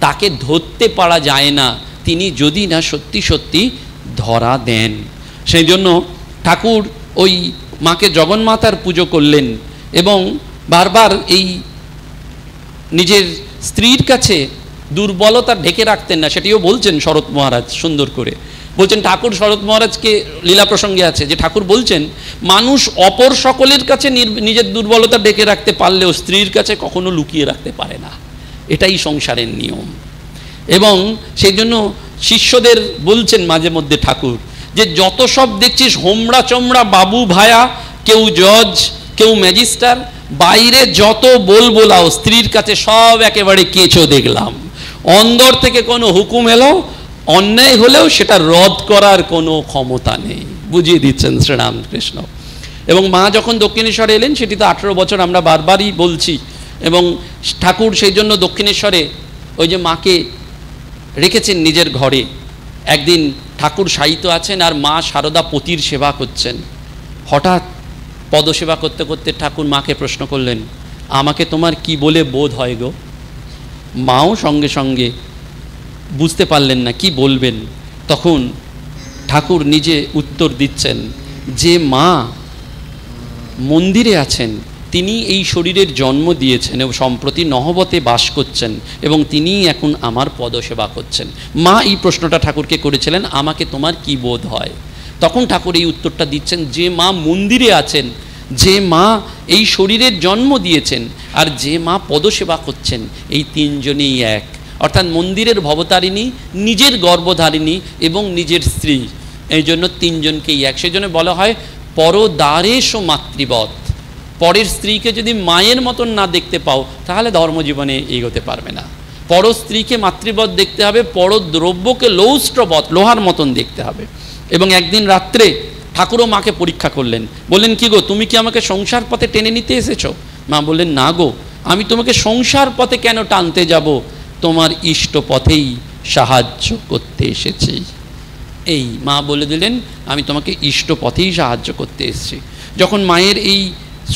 তাকে ধরতে পারা যায় না তিনি যদি না সত্যি সত্যি ধরা দেন। সেই জন্য ঠাকুর ওই মাকে জগন্মাতার পুজো করলেন এবং বারবার এই নিজের স্ত্রীর কাছে দুর্বলতা ঢেকে রাখতেন না, সেটিও বলছেন শরৎ মহারাজ সুন্দর করে। বলছেন ঠাকুর শরৎ মহারাজকে লীলা প্রসঙ্গে আছে যে ঠাকুর বলছেন মানুষ অপর সকলের কাছে নিজের দুর্বলতা ঢেকে রাখতে পারলেও স্ত্রীর কাছে কখনো লুকিয়ে রাখতে পারে না, এটাই সংসারের নিয়ম। এবং সেই জন্য শিষ্যদের বলছেন মাঝে মধ্যে ঠাকুর যে যত সব দেখছিস হোমড়া চমড়া বাবু ভায়া, কেউ জজ কেউ ম্যাজিস্টার, বাইরে যত বলবোলাও স্ত্রীর কাছে সব একেবারে কেঁচো দেখলাম। অন্দর থেকে কোনো হুকুম এলো অন্যায় হলেও সেটা রদ করার কোনো ক্ষমতা নেই, বুঝিয়ে দিচ্ছেন শ্রীরামকৃষ্ণ। এবং মা যখন দক্ষিণেশ্বরে এলেন সেটি তো 18 বছর আমরা বারবারই বলছি। এবং ঠাকুর সেই জন্য দক্ষিণেশ্বরে ওই যে মাকে রেখেছেন নিজের ঘরে। একদিন ঠাকুর শায়িত আছেন আর মা শারদা পতির সেবা করছেন। হঠাৎ পদসেবা করতে করতে ঠাকুর মাকে প্রশ্ন করলেন, আমাকে তোমার কি বলে বোধ হয় গো? মাও সঙ্গে সঙ্গে বুঝতে পারলেন না কি বলবেন। তখন ঠাকুর নিজে উত্তর দিচ্ছেন যে মা মন্দিরে আছেন, তিনি এই শরীরের জন্ম দিয়েছেন এবং সম্প্রতি নহবতে বাস করছেন এবং তিনিই এখন আমার পদসেবা করছেন। মা এই প্রশ্নটা ঠাকুরকে করেছিলেন, আমাকে তোমার কি বোধ হয়? তখন ঠাকুর এই উত্তরটা দিচ্ছেন, যে মা মন্দিরে আছেন, যে মা এই শরীরের জন্ম দিয়েছেন আর যে মা পদসেবা করছেন, এই তিনজনেই এক। অর্থাৎ মন্দিরের ভবতারিণী, নিজের গর্ভধারিণী এবং নিজের স্ত্রী, এই জন্য তিনজনকেই এক। সেই জন্য বলা হয় পরদ্বারেশ মাতৃবৎ। পরের স্ত্রীকে যদি মায়ের মতন না দেখতে পাও তাহলে ধর্মজীবনে এগোতে পারবে না। পর স্ত্রীকে মাতৃবৎ দেখতে হবে, পরদ্রব্যকে লৌষ্ট্রবৎ, লোহার মতন দেখতে হবে। এবং একদিন রাত্রে ঠাকুরও মাকে পরীক্ষা করলেন, বললেন কি গো তুমি কি আমাকে সংসার পথে টেনে নিতে এসেছো? মা বললেন না গো, আমি তোমাকে সংসার পথে কেন টানতে যাব, তোমার ইষ্ট পথেই সাহায্য করতে এসেছি। এই মা বলে দিলেন আমি তোমাকে ইষ্ট পথেই সাহায্য করতে এসেছি। যখন মায়ের এই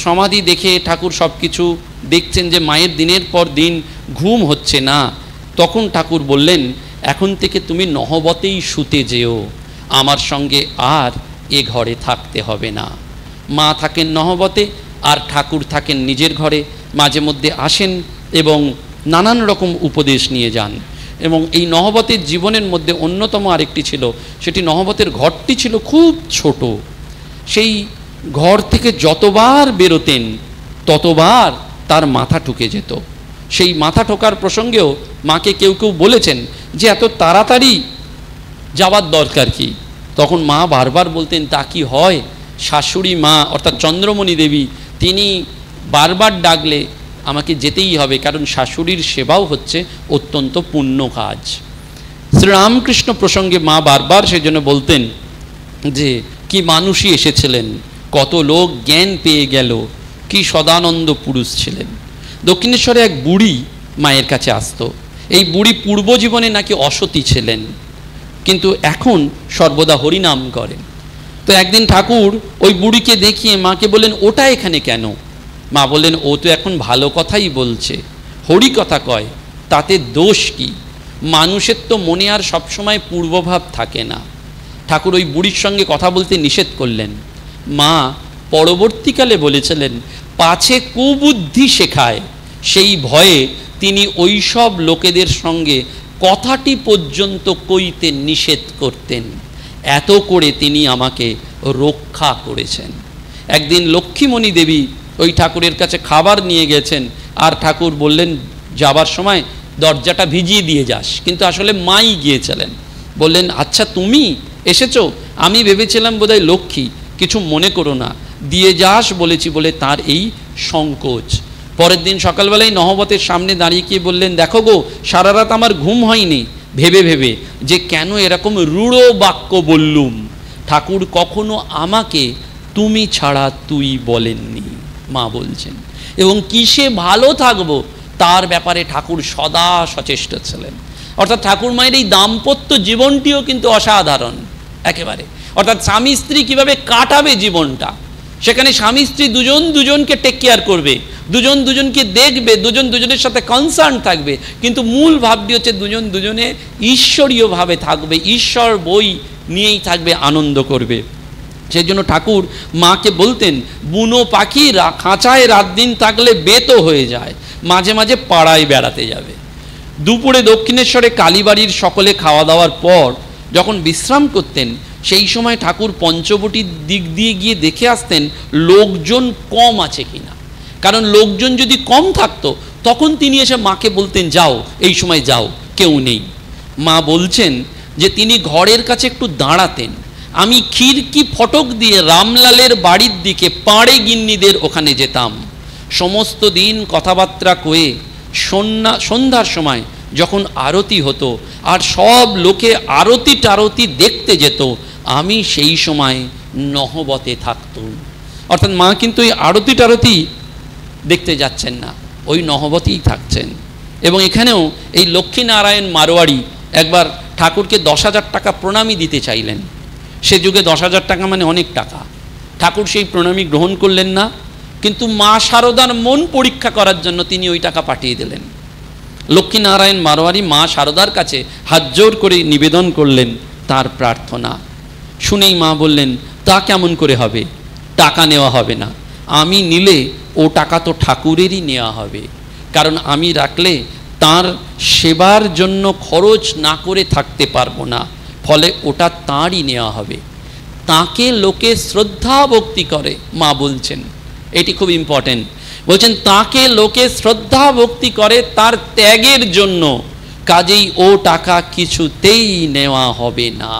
সমাধি দেখে ঠাকুর সব কিছু দেখছেন যে মায়ের দিনের পর দিন ঘুম হচ্ছে না, তখন ঠাকুর বললেন, এখন থেকে তুমি নহবতেই শুতে যেও, আমার সঙ্গে আর এ ঘরে থাকতে হবে না। মা থাকেন নহবতে আর ঠাকুর থাকেন নিজের ঘরে, মাঝে মধ্যে আসেন এবং নানান রকম উপদেশ নিয়ে যান। এবং এই নহবতের জীবনের মধ্যে অন্যতম আরেকটি ছিল, সেটি নহবতের ঘরটি ছিল খুব ছোট। সেই ঘর থেকে যতবার বেরোতেন ততবার তার মাথা ঠুকে যেত। সেই মাথা ঠোকার প্রসঙ্গেও মাকে কেউ কেউ বলেছেন যে এত তাড়াতাড়ি যাওয়ার দরকার কি? তখন মা বারবার বলতেন, তা কি হয়? শাশুড়ি মা অর্থাৎ চন্দ্রমণি দেবী তিনি বারবার ডাকলে আমাকে যেতেই হবে, কারণ শাশুড়ির সেবাও হচ্ছে অত্যন্ত পুণ্য কাজ। শ্রীরামকৃষ্ণ প্রসঙ্গে মা বারবার সেজন্য বলতেন যে কি মানুষই এসেছিলেন, কত লোক জ্ঞান পেয়ে গেল, কি সদানন্দ পুরুষ ছিলেন। দক্ষিণেশ্বরে এক বুড়ি মায়ের কাছে আসতো। এই বুড়ি পূর্ব জীবনে নাকি অসতী ছিলেন, কিন্তু এখন সর্বদা হরিনাম করেন। তো একদিন ঠাকুর ওই বুড়িকে দেখিয়ে মাকে বললেন, ওটা এখানে কেন? মা বললেন, ও তো এখন ভালো কথাই বলছে, হরি কথা কয়, তাতে দোষ কি? মানুষের তো মনে আর সবসময় পূর্বভাব থাকে না। ঠাকুর ওই বুড়ির সঙ্গে কথা বলতে নিষেধ করলেন। মা পরবর্তীকালে বলেছিলেন, পাছে কুবুদ্ধি শেখায়, সেই ভয়ে তিনি ওই সব লোকেদের সঙ্গে কথাটি পর্যন্ত কইতে নিষেধ করতেন। এত করে তিনি আমাকে রক্ষা করেছেন। একদিন লক্ষ্মীমণি দেবী ওই ঠাকুরের কাছে খাবার নিয়ে গেছেন, আর ঠাকুর বললেন যাবার সময় দরজাটা ভিজিয়ে দিয়ে যাস, কিন্তু আসলে মাই গিয়েছিলেন। বললেন, আচ্ছা তুমি এসেছো, আমি ভেবেছিলাম বোধহয় লক্ষ্মী, কিছু মনে করো না, দিয়ে যাস বলেছি বলে তার এই সংকোচ। পরের দিন সকালবেলায় নহবতের সামনে দাঁড়িয়ে গিয়ে বললেন, দেখো গো, সারা রাত আমার ঘুম হয়নি ভেবে ভেবে যে কেন এরকম রূঢ় বাক্য বললুম। ঠাকুর কখনো আমাকে তুমি ছাড়া তুই বলেননি, মা বলছেন। এবং কিসে ভালো থাকবো তার ব্যাপারে ঠাকুর সদা সচেষ্ট ছিলেন। অর্থাৎ ঠাকুর মায়ের এই দাম্পত্য জীবনটিও কিন্তু অসাধারণ একেবারে। অর্থাৎ স্বামী স্ত্রী কীভাবে কাটাবে জীবনটা, সেখানে স্বামী স্ত্রী দুজন দুজনকে টেক কেয়ার করবে, দুজন দুজনকে দেখবে, দুজন দুজনের সাথে কনসার্ন থাকবে, কিন্তু মূল ভাবটি হচ্ছে দুজন দুজনে ঈশ্বরীয়ভাবে থাকবে, ঈশ্বর বই নিয়েই থাকবে, আনন্দ করবে। সেই জন্য ঠাকুর মাকে বলতেন, বুনো পাখি খাঁচায় রাত দিন থাকলে বেতো হয়ে যায়, মাঝে মাঝে পাড়ায় বেড়াতে যাবে। দুপুরে দক্ষিণেশ্বরে কালীবাড়ির সকলে খাওয়া দাওয়ার পর যখন বিশ্রাম করতেন, সেই সময় ঠাকুর পঞ্চবটির দিক দিয়ে গিয়ে দেখে আসতেন লোকজন কম আছে কিনা। কারণ লোকজন যদি কম থাকতো তখন তিনি এসে মাকে বলতেন, যাও, এই সময় যাও, কেউ নেই। মা বলছেন যে তিনি ঘরের কাছে একটু দাঁড়াতেন, আমি খিড়কি ফটক দিয়ে রামলালের বাড়ির দিকে পাড়ে গিন্নিদের ওখানে যেতাম। সমস্ত দিন কথাবার্তা কয়ে সন্ধ্যার সময় যখন আরতি হতো আর সব লোকে আরতি টারতি দেখতে যেত, আমি সেই সময় নহবতে থাকতুম। অর্থাৎ মা কিন্তু এই আরতি টারতি দেখতে যাচ্ছেন না, ওই নহবতেই থাকছেন। এবং এখানেও এই লক্ষ্মীনারায়ণ মারোয়ারি একবার ঠাকুরকে 10,000 টাকা প্রণামী দিতে চাইলেন। সে যুগে 10,000 টাকা মানে অনেক টাকা। ঠাকুর সেই প্রণামী গ্রহণ করলেন না, কিন্তু মা শারদার মন পরীক্ষা করার জন্য তিনি ওই টাকা পাঠিয়ে দিলেন। লক্ষ্মীনারায়ণ মারোয়ারি মা শারদার কাছে হাত জোর করে নিবেদন করলেন তার প্রার্থনা। শুনেই মা বললেন, তা কেমন করে হবে? টাকা নেওয়া হবে না, আমি নিলে ও টাকা তো ঠাকুরেরই নেওয়া হবে, কারণ আমি রাখলে তার সেবার জন্য খরচ না করে থাকতে পারবো না, ফলে ওটা তাঁরই নেওয়া হবে। তাকে লোকে শ্রদ্ধা ভক্তি করে, মা বলছেন, এটি খুব ইম্পর্টেন্ট। বলছেন তাকে লোকে শ্রদ্ধা ভক্তি করে তার ত্যাগের জন্য, কাজেই ও টাকা কিছুতেই নেওয়া হবে না।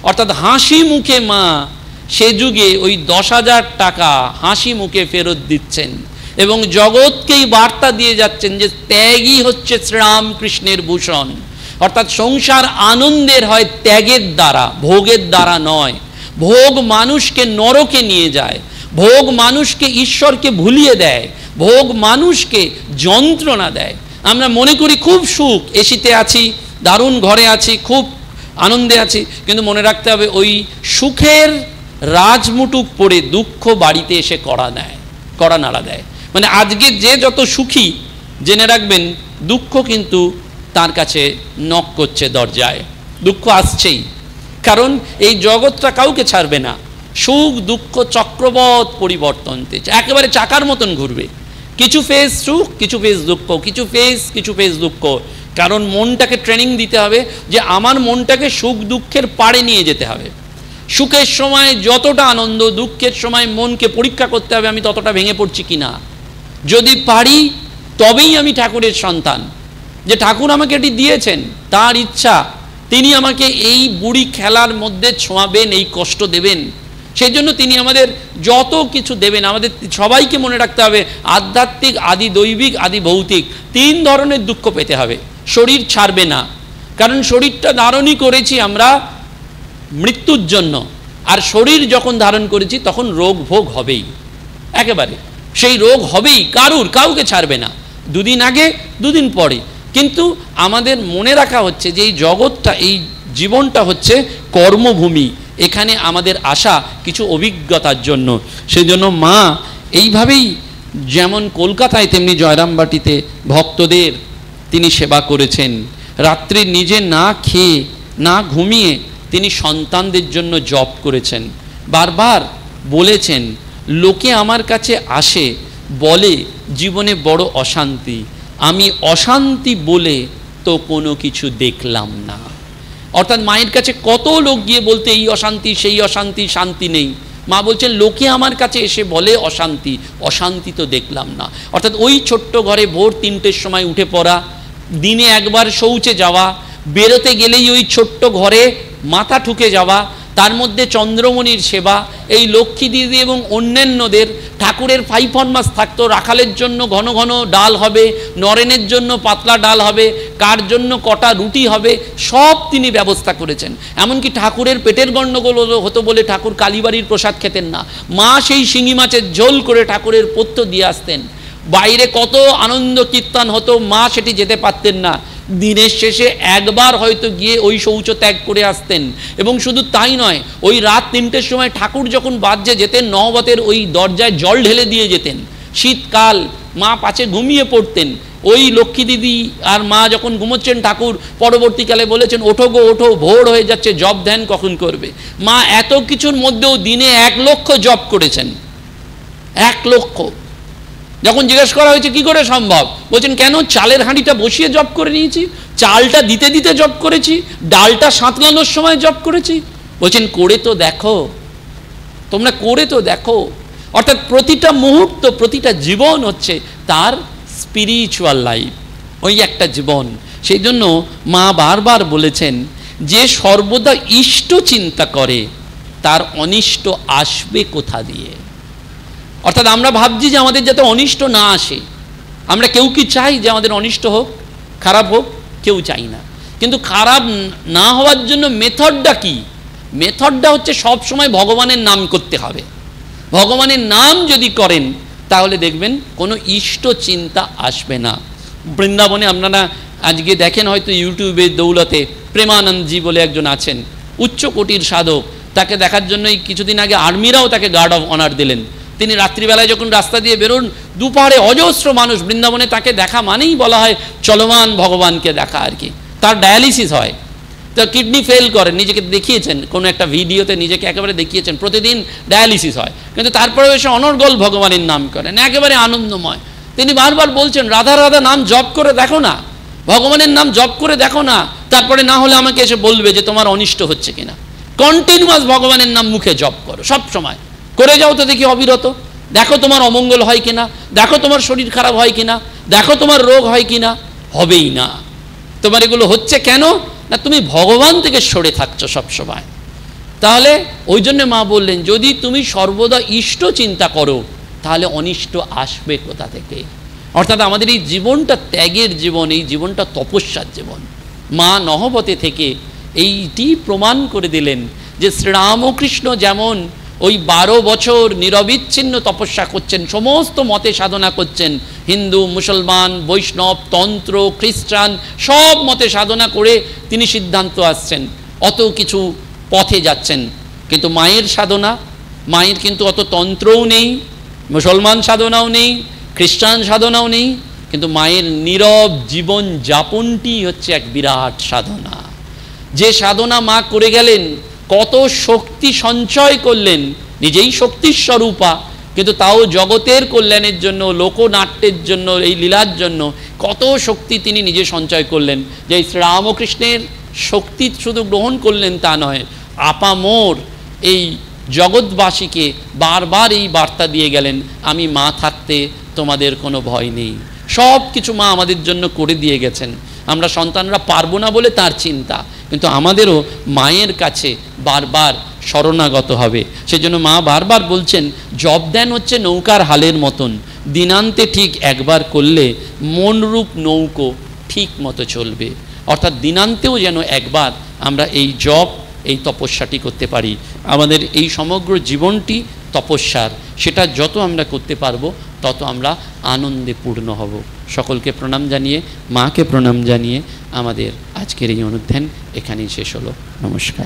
অর্থাৎ হাসি মুখে মা সে যুগে ওই 10,000 টাকা হাসি মুখে ফেরত দিচ্ছেন এবং জগৎকেই বার্তা দিয়ে যাচ্ছেন যে ত্যাগই হচ্ছে শ্রীরামকৃষ্ণের ভূষণ। অর্থাৎ সংসার আনন্দের হয় ত্যাগের দ্বারা, ভোগের দ্বারা নয়। ভোগ মানুষকে নরকে নিয়ে যায়, ভোগ মানুষকে ঈশ্বরকে ভুলিয়ে দেয়, ভোগ মানুষকে যন্ত্রণা দেয়। আমরা মনে করি খুব সুখ, এসিতে আছি, দারুণ ঘরে আছি, খুব আনন্দে আছি, কিন্তু মনে রাখতে হবে ওই সুখের রাজমুটুক পড়ে দুঃখ বাড়িতে এসে কড়া নাড়া দেয়। মানে আজকে যে যত সুখী, জেনে রাখবেন দুঃখ কিন্তু তার কাছে নক করছে দরজায়, দুঃখ আসছেই। কারণ এই জগৎটা কাউকে ছাড়বে না, সুখ দুঃখ চক্রবৎ পরিবর্তন, একেবারে চাকার মতন ঘুরবে। কিছু ফেজ সুখ, কিছু ফেজ দুঃখ, কিছু ফেজ দুঃখ। কারণ মনটাকে ট্রেনিং দিতে হবে যে আমার মনটাকে সুখ দুঃখের পাড়ে নিয়ে যেতে হবে। সুখের সময় যতটা আনন্দ, দুঃখের সময় মনকে পরীক্ষা করতে হবে আমি ততটা ভেঙে পড়ছি কিনা। যদি পারি তবেই আমি ঠাকুরের সন্তান, যে ঠাকুর আমাকে এটি দিয়েছেন, তার ইচ্ছা, তিনি আমাকে এই বুড়ি খেলার মধ্যে ছোঁয়াবেন, এই কষ্ট দেবেন, সেই জন্য তিনি আমাদের যত কিছু দেবেন। আমাদের সবাইকে মনে রাখতে হবে আধ্যাত্মিক, আদি দৈবিক, আদি ভৌতিক, 3 ধরনের দুঃখ পেতে হবে। শরীর ছাড়বে না, কারণ শরীরটা ধারণই করেছি আমরা মৃত্যুর জন্য, আর শরীর যখন ধারণ করেছি তখন রোগ ভোগ হবেই, একেবারে সেই রোগ হবেই, কাউকে ছাড়বে না, 2 দিন আগে 2 দিন পরে। কিন্তু আমাদের মনে রাখা হচ্ছে যে এই জগৎটা, এই জীবনটা হচ্ছে কর্মভূমি, এখানে আমাদের আসা কিছু অভিজ্ঞতার জন্য। সেই জন্য মা এইভাবেই যেমন কলকাতায় তেমনি জয়রামবাটিতে ভক্তদের তিনি সেবা করেছেন। রাত্রি নিজে না খেয়ে না ঘুমিয়ে তিনি সন্তানদের জন্য জপ করেছেন। বারবার বলেছেন, লোকে আমার কাছে আসে বলে জীবনে বড় অশান্তি, আমি অশান্তি বলে তো কোনো কিছু দেখলাম না। অর্থাৎ মায়ের কাছে কত লোক গিয়ে বলতে এই অশান্তি সেই অশান্তি, শান্তি নেই। মা বলছেন লোকে আমার কাছে এসে বলে অশান্তি, অশান্তি তো দেখলাম না। অর্থাৎ ওই ছোট্ট ঘরে ভোর 3টের সময় উঠে পড়া, দিনে একবার শৌচে যাওয়া, বেরোতে গেলেই ওই ছোট্ট ঘরে মাথা ঠুকে যাওয়া, তার মধ্যে চন্দ্রমণির সেবা, এই লক্ষ্মী দিদি এবং অন্যান্যদের ঠাকুরের 5 ফরমাস থাকতো, রাখালের জন্য ঘন ঘন ডাল হবে, নরেনের জন্য পাতলা ডাল হবে, কার জন্য কটা রুটি হবে, সব তিনি ব্যবস্থা করেছেন। এমনকি ঠাকুরের পেটের গণ্ডগোল হতো বলে ঠাকুর কালীবাড়ির প্রসাদ খেতেন না, মা সেই শিঙি মাছের ঝোল করে ঠাকুরের পথ্য দিয়ে আসতেন। বাইরে কত আনন্দ কীর্তন হতো, মা সেটি যেতে পারতেন না, দিনের শেষে একবার হয়তো গিয়ে ওই শৌচ ত্যাগ করে আসতেন। এবং শুধু তাই নয়, ওই রাত 3টের সময় ঠাকুর যখন বাজে যেতেন, নহবতের ওই দরজায় জল ঢেলে দিয়ে যেতেন। শীতকাল, মা পাছে ঘুমিয়ে পড়তেন। ওই লক্ষ্মী দিদি আর মা যখন ঘুমোচ্ছেন, ঠাকুর পরবর্তীকালে বলেছেন, ওঠো গো ওঠো, ভোর হয়ে যাচ্ছে, জপ ধ্যান কখন করবে। মা এত কিছুর মধ্যেও দিনে 1 লক্ষ জপ করেছেন, 1 লক্ষ। যখন জিজ্ঞেস করা হয়েছে কি করে সম্ভব, বলছেন কেন, চালের হাঁড়িটা বসিয়ে জপ করে নিয়েছি, চালটা দিতে দিতে জপ করেছি, ডালটা সাঁতলানোর সময় জপ করেছি। বলছেন করে তো দেখো, তোমরা করে তো দেখো। অর্থাৎ প্রতিটা মুহূর্ত, প্রতিটা জীবন হচ্ছে তার স্পিরিচুয়াল লাইফ, ওই একটা জীবন। সেই জন্য মা বারবার বলেছেন যে সর্বদা ইষ্ট চিন্তা করে তার অনিষ্ট আসবে কোথা দিয়ে। অর্থাৎ আমরা ভাবছি যে আমাদের যাতে অনিষ্ট না আসে, আমরা কেউ কি চাই যে আমাদের অনিষ্ট হোক, খারাপ হোক? কেউ চাই না। কিন্তু খারাপ না হওয়ার জন্য মেথডটা কি? মেথডটা হচ্ছে সব সময় ভগবানের নাম করতে হবে। ভগবানের নাম যদি করেন তাহলে দেখবেন কোনো ইষ্ট চিন্তা আসবে না। বৃন্দাবনে আপনারা আজকে দেখেন হয়তো ইউটিউবের দৌলতে, প্রেমানন্দজি বলে একজন আছেন, উচ্চ কোটির সাধক, তাকে দেখার জন্যই কিছুদিন আগে আর্মিরাও তাকে গার্ড অফ অনার দিলেন। তিনি রাত্রিবেলায় যখন রাস্তা দিয়ে বেরোন, দুপারে অজস্র মানুষ, বৃন্দাবনে তাকে দেখা মানেই বলা হয় চলমান ভগবানকে দেখা আর কি। তার ডায়ালিসিস হয়, তো কিডনি ফেল করেন, নিজেকে দেখিয়েছেন কোনো একটা ভিডিওতে, নিজেকে একেবারে দেখিয়েছেন, প্রতিদিন ডায়ালিসিস হয়, কিন্তু তারপরেও এসে অনর্গল ভগবানের নাম করেন, একেবারে আনন্দময়। তিনি বারবার বলছেন রাধা রাধা নাম জপ করে দেখো না, ভগবানের নাম জপ করে দেখো না, তারপরে না হলে আমাকে এসে বলবে যে তোমার অনিষ্ট হচ্ছে কিনা। কন্টিনিউয়াস ভগবানের নাম মুখে জপ করো, সব সময় করে যাও তো দেখি অবিরত, দেখো তোমার অমঙ্গল হয় কিনা, দেখো তোমার শরীর খারাপ হয় কিনা, দেখো তোমার রোগ হয় কিনা। হবেই না। তোমার এগুলো হচ্ছে কেন না, তুমি ভগবান থেকে সরে থাকছো সব সময়। তাহলে ওই জন্য মা বললেন যদি তুমি সর্বদা ইষ্ট চিন্তা করো তাহলে অনিষ্ট আসবে কোথা থেকে। অর্থাৎ আমাদের এই জীবনটা ত্যাগের জীবন, এই জীবনটা তপস্যার জীবন। মা নহবতে থেকে এইটি প্রমাণ করে দিলেন যে শ্রীরামকৃষ্ণ যেমন ওই 12 বছর নিরবিচ্ছিন্ন তপস্যা করছেন, সমস্ত মতে সাধনা করছেন, হিন্দু, মুসলমান, বৈষ্ণব, তন্ত্র, খ্রিস্টান, সব মতে সাধনা করে তিনি সিদ্ধান্ত আসছেন, অত কিছু পথে যাচ্ছেন। কিন্তু মায়ের সাধনা, মায়ের কিন্তু অত তন্ত্রও নেই, মুসলমান সাধনাও নেই, খ্রিস্টান সাধনাও নেই, কিন্তু মায়ের নীরব জীবন যাপনটি হচ্ছে এক বিরাট সাধনা। যে সাধনা মা করে গেলেন, কত শক্তি সঞ্চয় করলেন, নিজেই শক্তির স্বরূপা, কিন্তু তাও জগতের কল্যাণের জন্য, লোকনাট্যের জন্য, এই লীলার জন্য কত শক্তি তিনি নিজে সঞ্চয় করলেন। যে শ্রীরামকৃষ্ণের শক্তি শুধু গ্রহণ করলেন তা নয়, আপামোর এই জগৎবাসীকে বারবার এই বার্তা দিয়ে গেলেন, আমি মা থাকতে তোমাদের কোনো ভয় নেই। সব কিছু মা আমাদের জন্য করে দিয়ে গেছেন। আমরা সন্তানরা পারবো না বলে তার চিন্তা, কিন্তু আমাদেরও মায়ের কাছে বারবার শরণাগত হবে। সেজন্য মা বারবার বলছেন, জপ ধ্যান হচ্ছে নৌকার হালের মতন, দিনান্তে ঠিক একবার করলে মনরূপ নৌকো ঠিক মতো চলবে। অর্থাৎ দিনান্তেও যেন একবার আমরা এই জপ, এই তপস্যাটি করতে পারি। আমাদের এই সমগ্র জীবনটি তপস্যার, সেটা যত আমরা করতে পারবো তত আমরা আনন্দে পূর্ণ হব। সকলকে প্রণাম জানিয়ে, মাকে প্রণাম জানিয়ে আমাদের আজকের এই অনুধ্যান এখানেই শেষ হলো। নমস্কার।